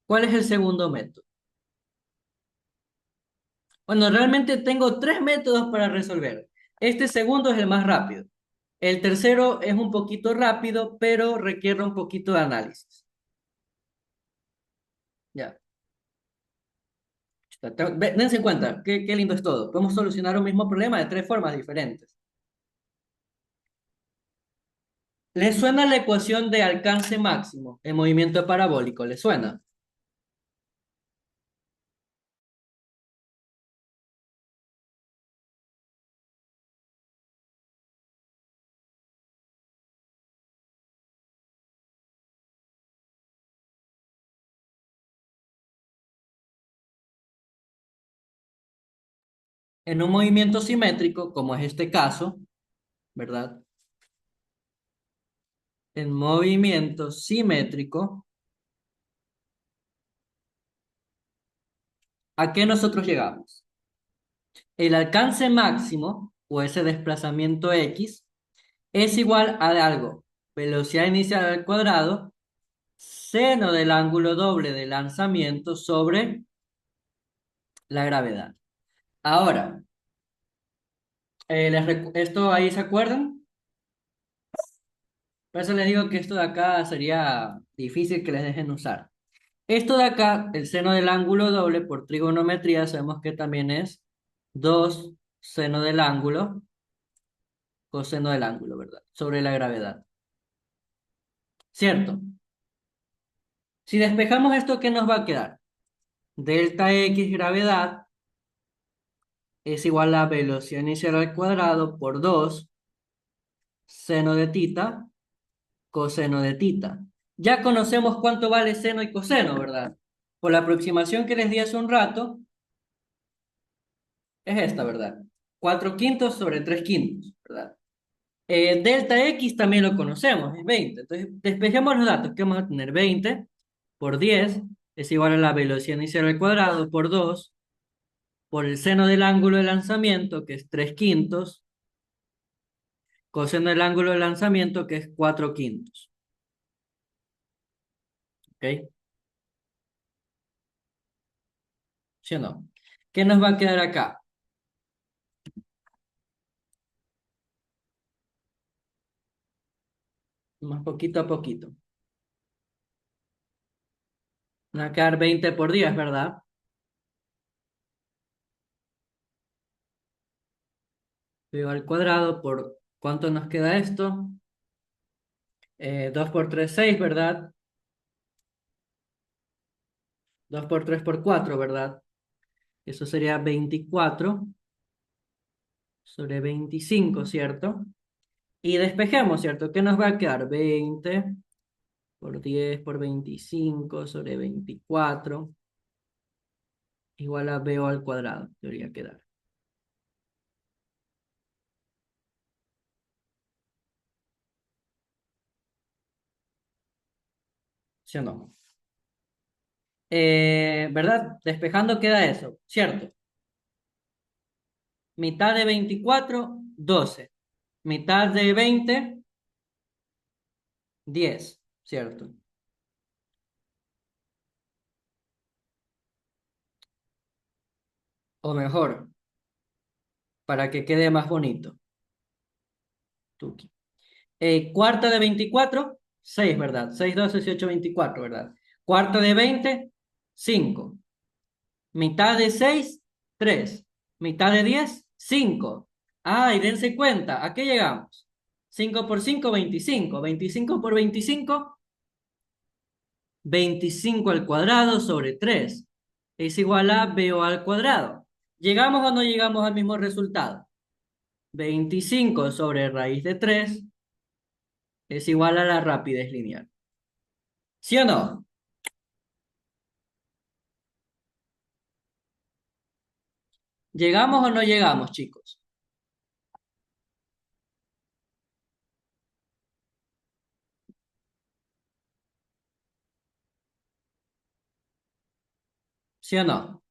¿cuál es el segundo método? Bueno, realmente tengo tres métodos para resolver. Este segundo es el más rápido. El tercero es un poquito rápido, pero requiere un poquito de análisis. Ya. Dense en cuenta, qué lindo es todo. Podemos solucionar un mismo problema de tres formas diferentes. ¿Les suena la ecuación de alcance máximo en movimiento parabólico? ¿Les suena? En un movimiento simétrico, como es este caso, ¿verdad? En movimiento simétrico, ¿a qué nosotros llegamos? El alcance máximo, o ese desplazamiento X, es igual a algo, velocidad inicial al cuadrado, seno del ángulo doble de lanzamiento sobre la gravedad. Ahora, ¿esto ahí se acuerdan? Por eso les digo que esto de acá sería difícil que les dejen usar. Esto de acá, el seno del ángulo doble por trigonometría, sabemos que también es 2 seno del ángulo, coseno del ángulo, ¿verdad? Sobre la gravedad. ¿Cierto? Si despejamos esto, ¿qué nos va a quedar? Delta X gravedad es igual a velocidad inicial al cuadrado por 2 seno de tita, coseno de tita. Ya conocemos cuánto vale seno y coseno, ¿verdad? Por la aproximación que les di hace un rato, es esta, ¿verdad? 4 quintos sobre 3 quintos, ¿verdad? Delta X también lo conocemos, es 20. Entonces, despejemos los datos, que vamos a tener 20 por 10 es igual a la velocidad inicial al cuadrado por 2 por el seno del ángulo de lanzamiento, que es 3 quintos, coseno del ángulo de lanzamiento, que es 4 quintos. ¿Ok? ¿Sí o no? ¿Qué nos va a quedar acá? Más poquito a poquito. Nos va a quedar 20 por 10, ¿verdad? Digo al cuadrado por ¿cuánto nos queda esto? 2 por 3 6, ¿verdad? 2 por 3 por 4, ¿verdad? Eso sería 24 sobre 25, ¿cierto? Y despejemos, ¿cierto? ¿Qué nos va a quedar? 20 por 10 por 25 sobre 24 igual a BO al cuadrado, debería quedar. ¿Sí o no? ¿Verdad? Despejando queda eso, ¿cierto? Mitad de 24 12. Mitad de 20 10, ¿cierto? O mejor, para que quede más bonito. Tuki. Cuarta de 24, 6, ¿verdad? 6, 12, 18, 24, ¿verdad? Cuarta de 20, 5. Mitad de 6, 3. Mitad de 10, 5. Ah, y dense cuenta, ¿a qué llegamos? 5 por 5, 25. 25 por 25, 25 al cuadrado sobre 3. Es igual a BO al cuadrado. ¿Llegamos o no llegamos al mismo resultado? 25 sobre raíz de 3 es igual a la rapidez lineal. ¿Sí o no? ¿Llegamos o no llegamos, chicos? ¿Sí o no?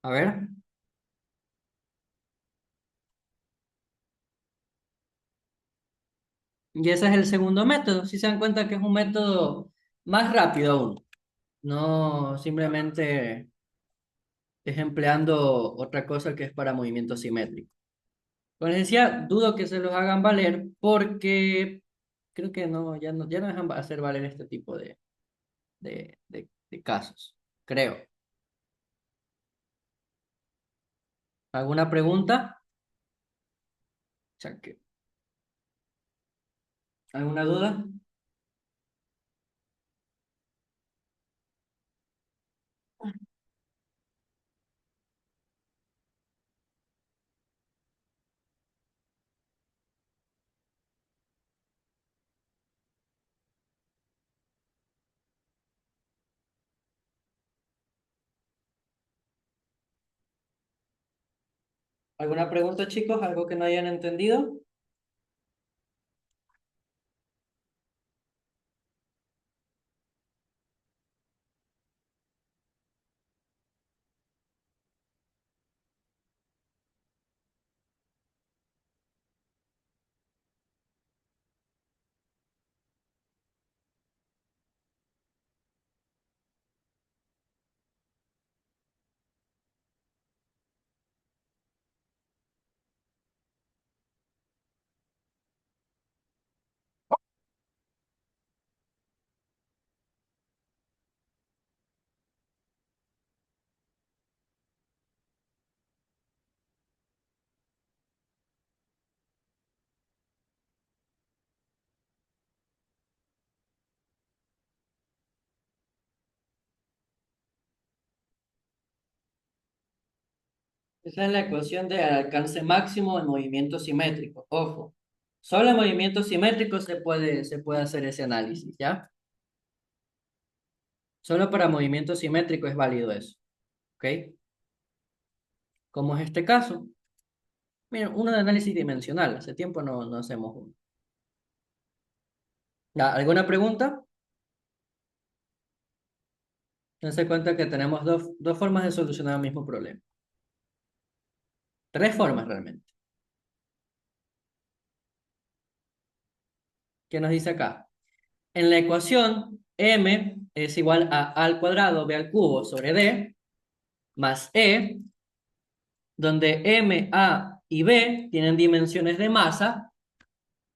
A ver. Y ese es el segundo método. Si se dan cuenta que es un método más rápido aún. No simplemente es empleando otra cosa que es para movimiento simétrico. Como les decía, dudo que se los hagan valer porque creo que no, ya no dejan hacer valer este tipo de casos. Creo. ¿Alguna pregunta? Chaque. ¿Alguna duda? ¿Alguna pregunta, chicos? ¿Algo que no hayan entendido? Esa es la ecuación de alcance máximo de movimiento simétrico. Ojo, solo en movimiento simétrico se puede hacer ese análisis, ¿ya? Solo para movimiento simétrico es válido eso, ¿ok? Como es este caso. Miren, uno de análisis dimensional. Hace tiempo no hacemos uno. ¿Ya? ¿Alguna pregunta? Dense cuenta que tenemos dos formas de solucionar el mismo problema. Tres formas realmente. ¿Qué nos dice acá? En la ecuación, m es igual a al cuadrado b al cubo sobre d más e, donde m, a y b tienen dimensiones de masa,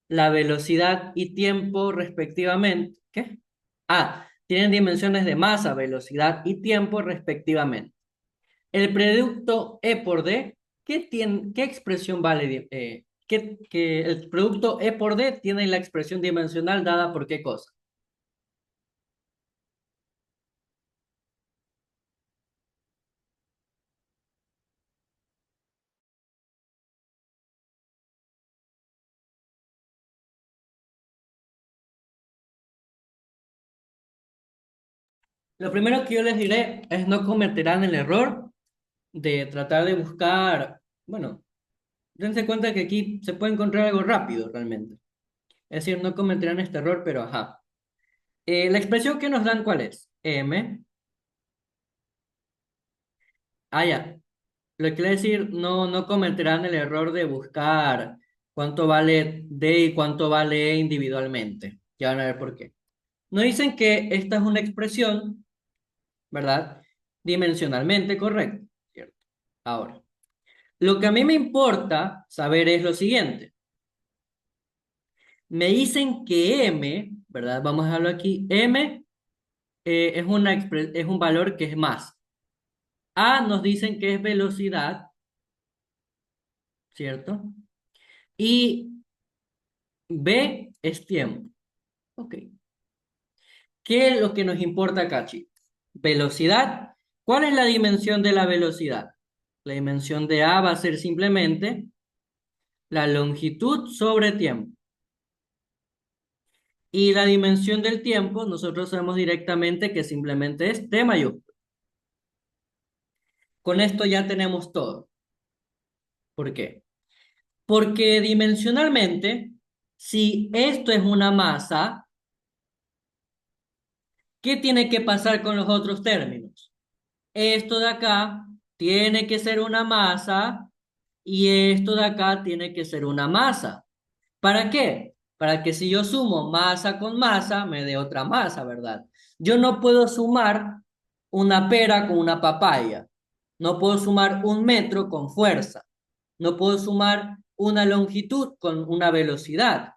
la velocidad y tiempo respectivamente. ¿Qué? Tienen dimensiones de masa, velocidad y tiempo respectivamente. El producto E por D, ¿qué expresión vale? Que el producto E por D tiene la expresión dimensional dada por qué cosa. Lo primero que yo les diré es no cometerán el error de tratar de buscar, bueno, dense cuenta que aquí se puede encontrar algo rápido realmente. Es decir, no cometerán este error, pero ajá. La expresión que nos dan, ¿cuál es? M. Ya. Lo que quiere decir, no cometerán el error de buscar cuánto vale D y cuánto vale E individualmente. Ya van a ver por qué. Nos dicen que esta es una expresión, ¿verdad? Dimensionalmente correcta, ¿cierto? Ahora, lo que a mí me importa saber es lo siguiente. Me dicen que m, ¿verdad? Vamos a dejarlo aquí. M es un valor que es masa. A nos dicen que es velocidad, ¿cierto? Y B es tiempo. Ok. ¿Qué es lo que nos importa acá, chicos? Velocidad. ¿Cuál es la dimensión de la velocidad? La dimensión de A va a ser simplemente la longitud sobre tiempo. Y la dimensión del tiempo, nosotros sabemos directamente que simplemente es T mayúscula. Con esto ya tenemos todo. ¿Por qué? Porque dimensionalmente, si esto es una masa, ¿qué tiene que pasar con los otros términos? Esto de acá tiene que ser una masa y esto de acá tiene que ser una masa. ¿Para qué? Para que si yo sumo masa con masa, me dé otra masa, ¿verdad? Yo no puedo sumar una pera con una papaya. No puedo sumar un metro con fuerza. No puedo sumar una longitud con una velocidad.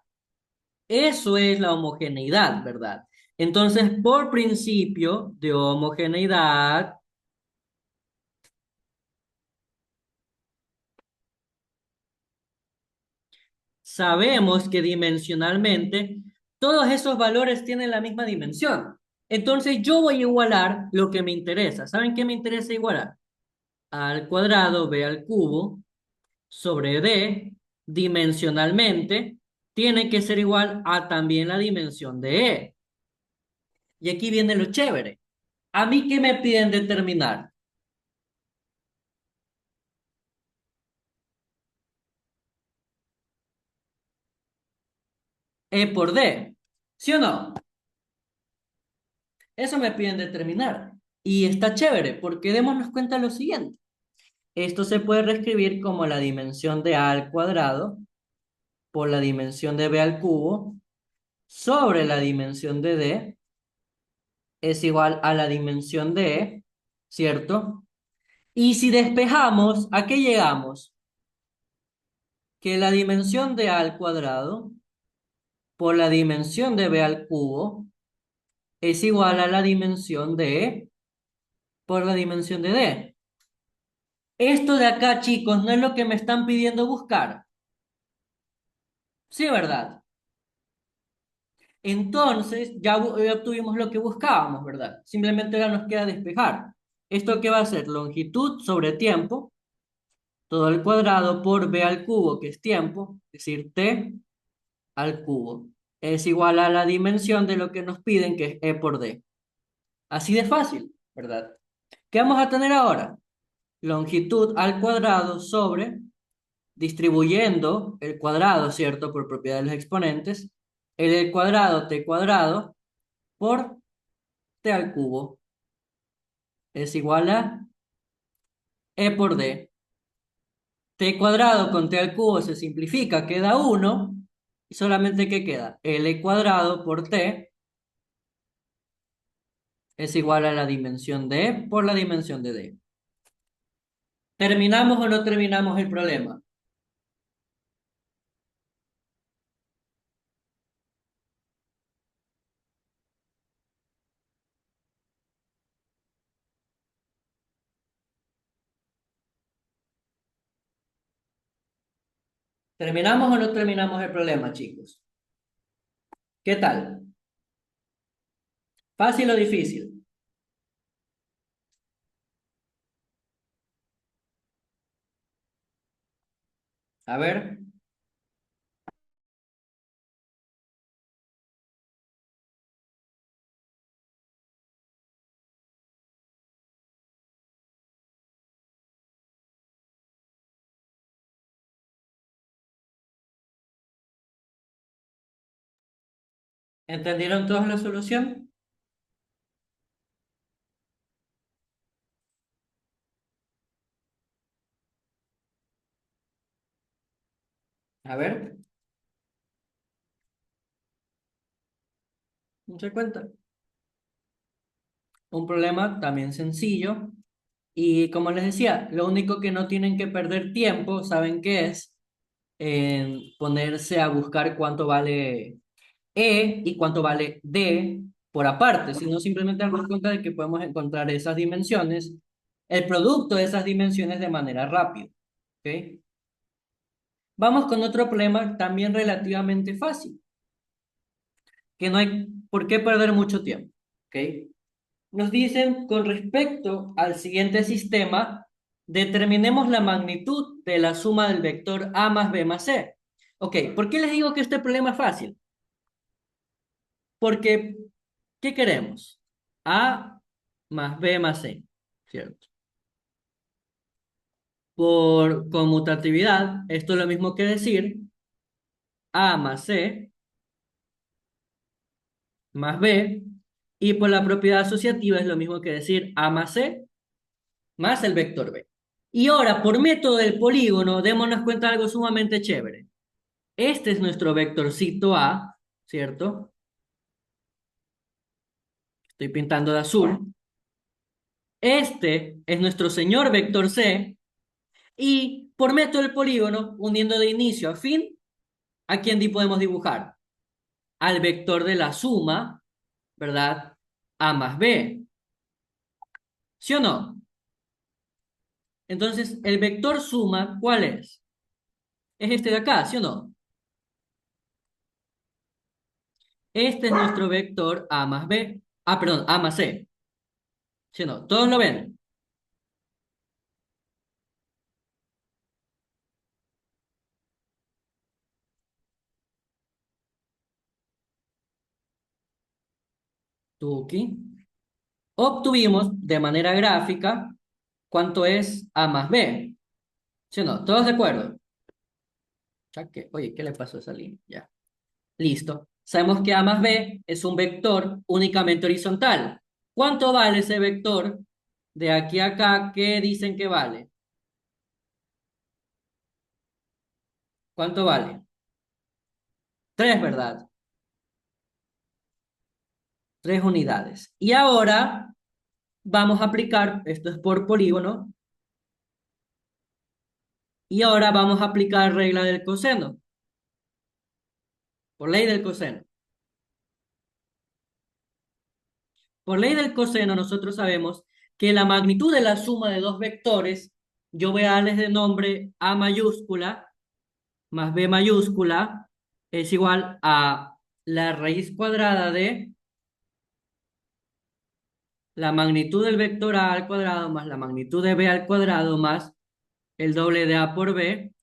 Eso es la homogeneidad, ¿verdad? Entonces, por principio de homogeneidad, sabemos que dimensionalmente todos esos valores tienen la misma dimensión. Entonces, yo voy a igualar lo que me interesa. ¿Saben qué me interesa igualar? A al cuadrado, b al cubo, sobre d, dimensionalmente, tiene que ser igual a también la dimensión de e. Y aquí viene lo chévere. ¿A mí qué me piden determinar? E por D. ¿Sí o no? Eso me piden determinar. Y está chévere, porque démonos cuenta de lo siguiente. Esto se puede reescribir como la dimensión de a al cuadrado por la dimensión de b al cubo sobre la dimensión de d es igual a la dimensión de e, ¿cierto? Y si despejamos, ¿a qué llegamos? Que la dimensión de a al cuadrado por la dimensión de b al cubo es igual a la dimensión de e por la dimensión de d. Esto de acá, chicos, no es lo que me están pidiendo buscar. Sí, ¿verdad? Entonces, ya obtuvimos lo que buscábamos, ¿verdad? Simplemente ahora nos queda despejar. ¿Esto qué va a ser? Longitud sobre tiempo, todo al cuadrado por b al cubo, que es tiempo, es decir, t al cubo. Es igual a la dimensión de lo que nos piden, que es e por d. Así de fácil, ¿verdad? ¿Qué vamos a tener ahora? Longitud al cuadrado sobre, distribuyendo el cuadrado, ¿cierto? Por propiedad de los exponentes, el cuadrado t cuadrado por t al cubo es igual a e por d. T cuadrado con t al cubo se simplifica, queda uno y solamente ¿qué queda? L cuadrado por t es igual a la dimensión de e por la dimensión de d. ¿Terminamos o no terminamos el problema? ¿Terminamos o no terminamos el problema, chicos? ¿Qué tal? ¿Fácil o difícil? A ver. ¿Entendieron todos la solución? A ver. ¿No se cuenta? Un problema también sencillo. Y como les decía, lo único que no tienen que perder tiempo, ¿saben qué es? En ponerse a buscar cuánto vale E y cuánto vale D por aparte, sino simplemente darnos cuenta de que podemos encontrar esas dimensiones, el producto de esas dimensiones de manera rápida. ¿Ok? Vamos con otro problema también relativamente fácil, que no hay por qué perder mucho tiempo. ¿Ok? Nos dicen con respecto al siguiente sistema, determinemos la magnitud de la suma del vector A más B más C. Ok, ¿por qué les digo que este problema es fácil? Porque, ¿qué queremos? A más B más C, ¿cierto? Por conmutatividad, esto es lo mismo que decir A más C más B, y por la propiedad asociativa es lo mismo que decir A más C más el vector B. Y ahora, por método del polígono, démonos cuenta de algo sumamente chévere. Este es nuestro vectorcito A, ¿cierto? Estoy pintando de azul. Este es nuestro señor vector C. Y por método del polígono, uniendo de inicio a fin, ¿a quién podemos dibujar? Al vector de la suma, ¿verdad? A más B. ¿Sí o no? Entonces, el vector suma, ¿cuál es? Es este de acá, ¿sí o no? Este es nuestro vector A más B. Ah, perdón, A más C. ¿Sí o no? ¿Todos lo ven? Tuki. Obtuvimos de manera gráfica cuánto es A más B. ¿Sí o no? ¿Todos de acuerdo? Oye, ¿qué le pasó a esa línea? Ya. Listo. Sabemos que A más B es un vector únicamente horizontal. ¿Cuánto vale ese vector de aquí a acá? ¿Qué dicen que vale? ¿Cuánto vale? 3, ¿verdad? 3 unidades. Y ahora vamos a aplicar, esto es por polígono, y ahora vamos a aplicar regla del coseno, por ley del coseno. Por ley del coseno nosotros sabemos que la magnitud de la suma de dos vectores, yo voy a darles de nombre A mayúscula más B mayúscula, es igual a la raíz cuadrada de la magnitud del vector A al cuadrado más la magnitud de B al cuadrado más el doble de A por B,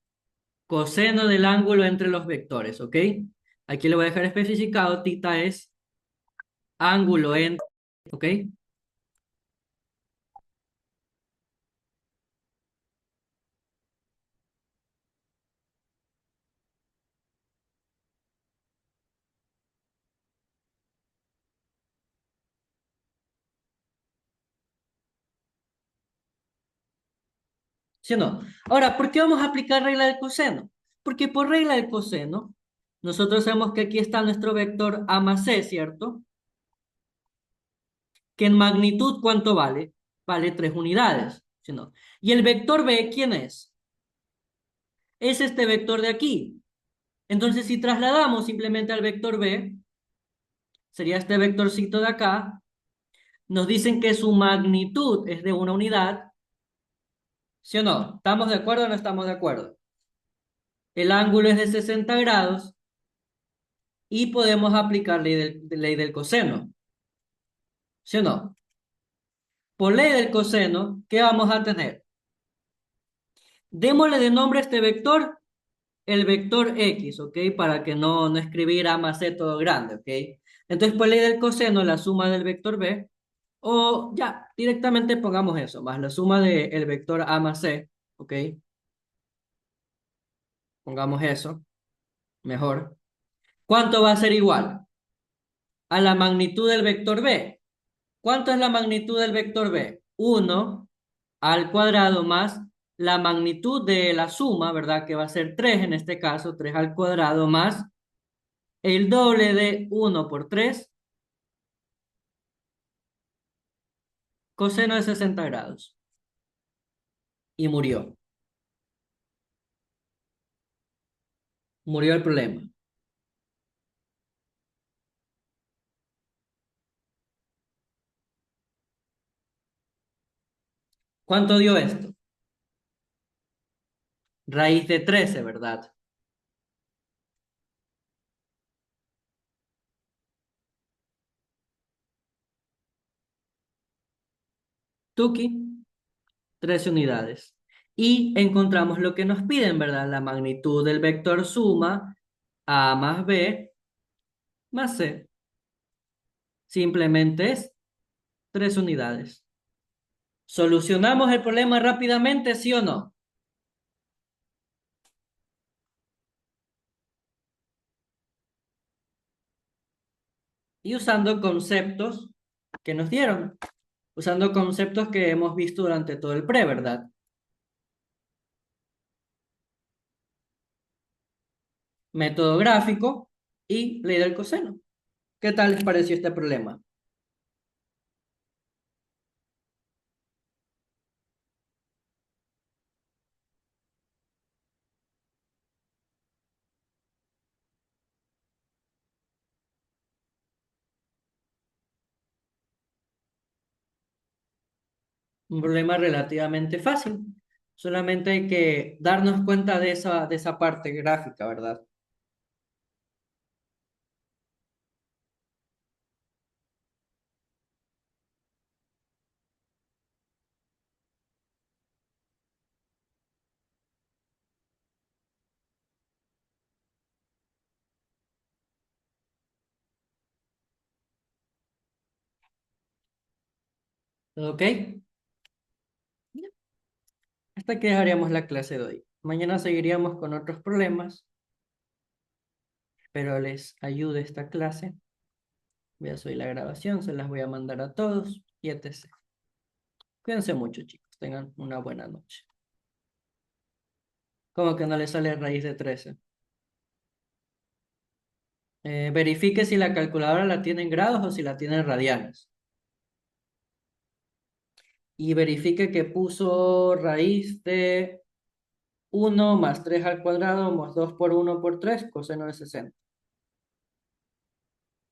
coseno del ángulo entre los vectores, ¿ok? Aquí le voy a dejar especificado, tita es ángulo entre, ¿ok? ¿Sí o no? Ahora, ¿por qué vamos a aplicar regla del coseno? Porque por regla del coseno, nosotros sabemos que aquí está nuestro vector A más C, ¿cierto? Que en magnitud, ¿cuánto vale? Vale 3 unidades, ¿sí o no? Y el vector B, ¿quién es? Es este vector de aquí. Entonces, si trasladamos simplemente al vector B, sería este vectorcito de acá, nos dicen que su magnitud es de una unidad, ¿sí o no? ¿Estamos de acuerdo o no estamos de acuerdo? El ángulo es de 60 grados y podemos aplicar ley del coseno, ¿sí o no? Por ley del coseno, ¿qué vamos a tener? Démosle de nombre a este vector el vector X, ¿ok? Para que no escribir A más C todo grande, ¿ok? Entonces, por ley del coseno, la suma del vector B, o ya, directamente pongamos eso, más la suma del vector A más C, ¿ok? Pongamos eso, mejor. ¿Cuánto va a ser igual? A la magnitud del vector B. ¿Cuánto es la magnitud del vector B? 1 al cuadrado más la magnitud de la suma, ¿verdad? Que va a ser 3 en este caso, 3 al cuadrado más el doble de 1 por 3 coseno de 60 grados. Y murió. Murió el problema. ¿Cuánto dio esto? Raíz de 13, ¿verdad? Tuki, 13 unidades. Y encontramos lo que nos piden, ¿verdad? La magnitud del vector suma A más B más C. Simplemente es 3 unidades. ¿Solucionamos el problema rápidamente, sí o no? Y usando conceptos que nos dieron. Usando conceptos que hemos visto durante todo el pre, ¿verdad? Método gráfico y ley del coseno. ¿Qué tal les pareció este problema? Un problema relativamente fácil. Solamente hay que darnos cuenta de esa parte gráfica, ¿verdad? ¿Ok? Hasta aquí dejaríamos la clase de hoy. Mañana seguiríamos con otros problemas. Espero les ayude esta clase. Voy a subir la grabación, se las voy a mandar a todos y etc. Cuídense mucho, chicos. Tengan una buena noche. ¿Cómo que no le sale raíz de 13? Verifique si la calculadora la tiene en grados o si la tiene en radianes. Y verifique que puso raíz de 1 más 3 al cuadrado más 2 por 1 por 3 coseno de 60.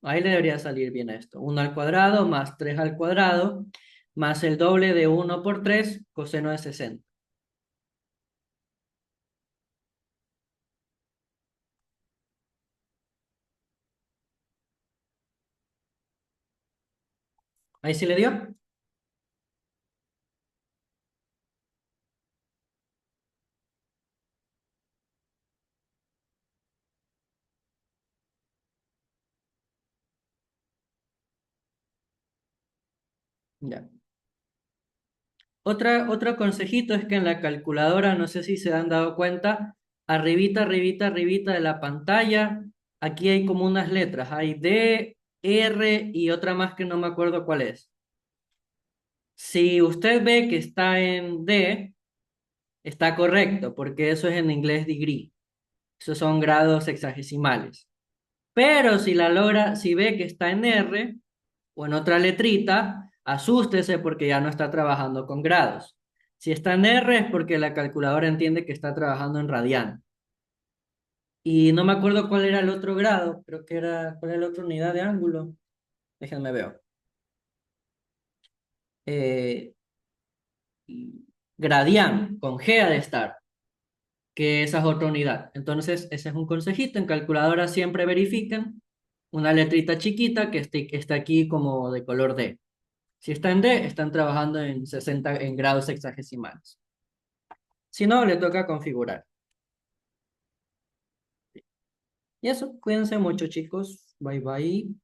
Ahí le debería salir bien esto. 1 al cuadrado más 3 al cuadrado más el doble de 1 por 3 coseno de 60. Ahí sí le dio. Ya. Otro consejito es que en la calculadora, no sé si se han dado cuenta, arribita, arribita, arribita de la pantalla, aquí hay como unas letras. Hay D, R y otra más que no me acuerdo cuál es. Si usted ve que está en D, está correcto, porque eso es en inglés degree. Esos son grados sexagesimales. Pero si ve que está en R o en otra letrita, asústese porque ya no está trabajando con grados. Si está en R es porque la calculadora entiende que está trabajando en radian. Y no me acuerdo cuál era el otro grado, creo que era, ¿cuál era la otra unidad de ángulo? Déjenme ver. Eh, Gradian, con G ha de estar, que esa es otra unidad. Entonces, ese es un consejito. En calculadora siempre verifiquen una letrita chiquita que está aquí como de color D. Si está en D, están trabajando en 60 en grados sexagesimales. Si no, le toca configurar. Y eso, cuídense mucho, chicos. Bye bye.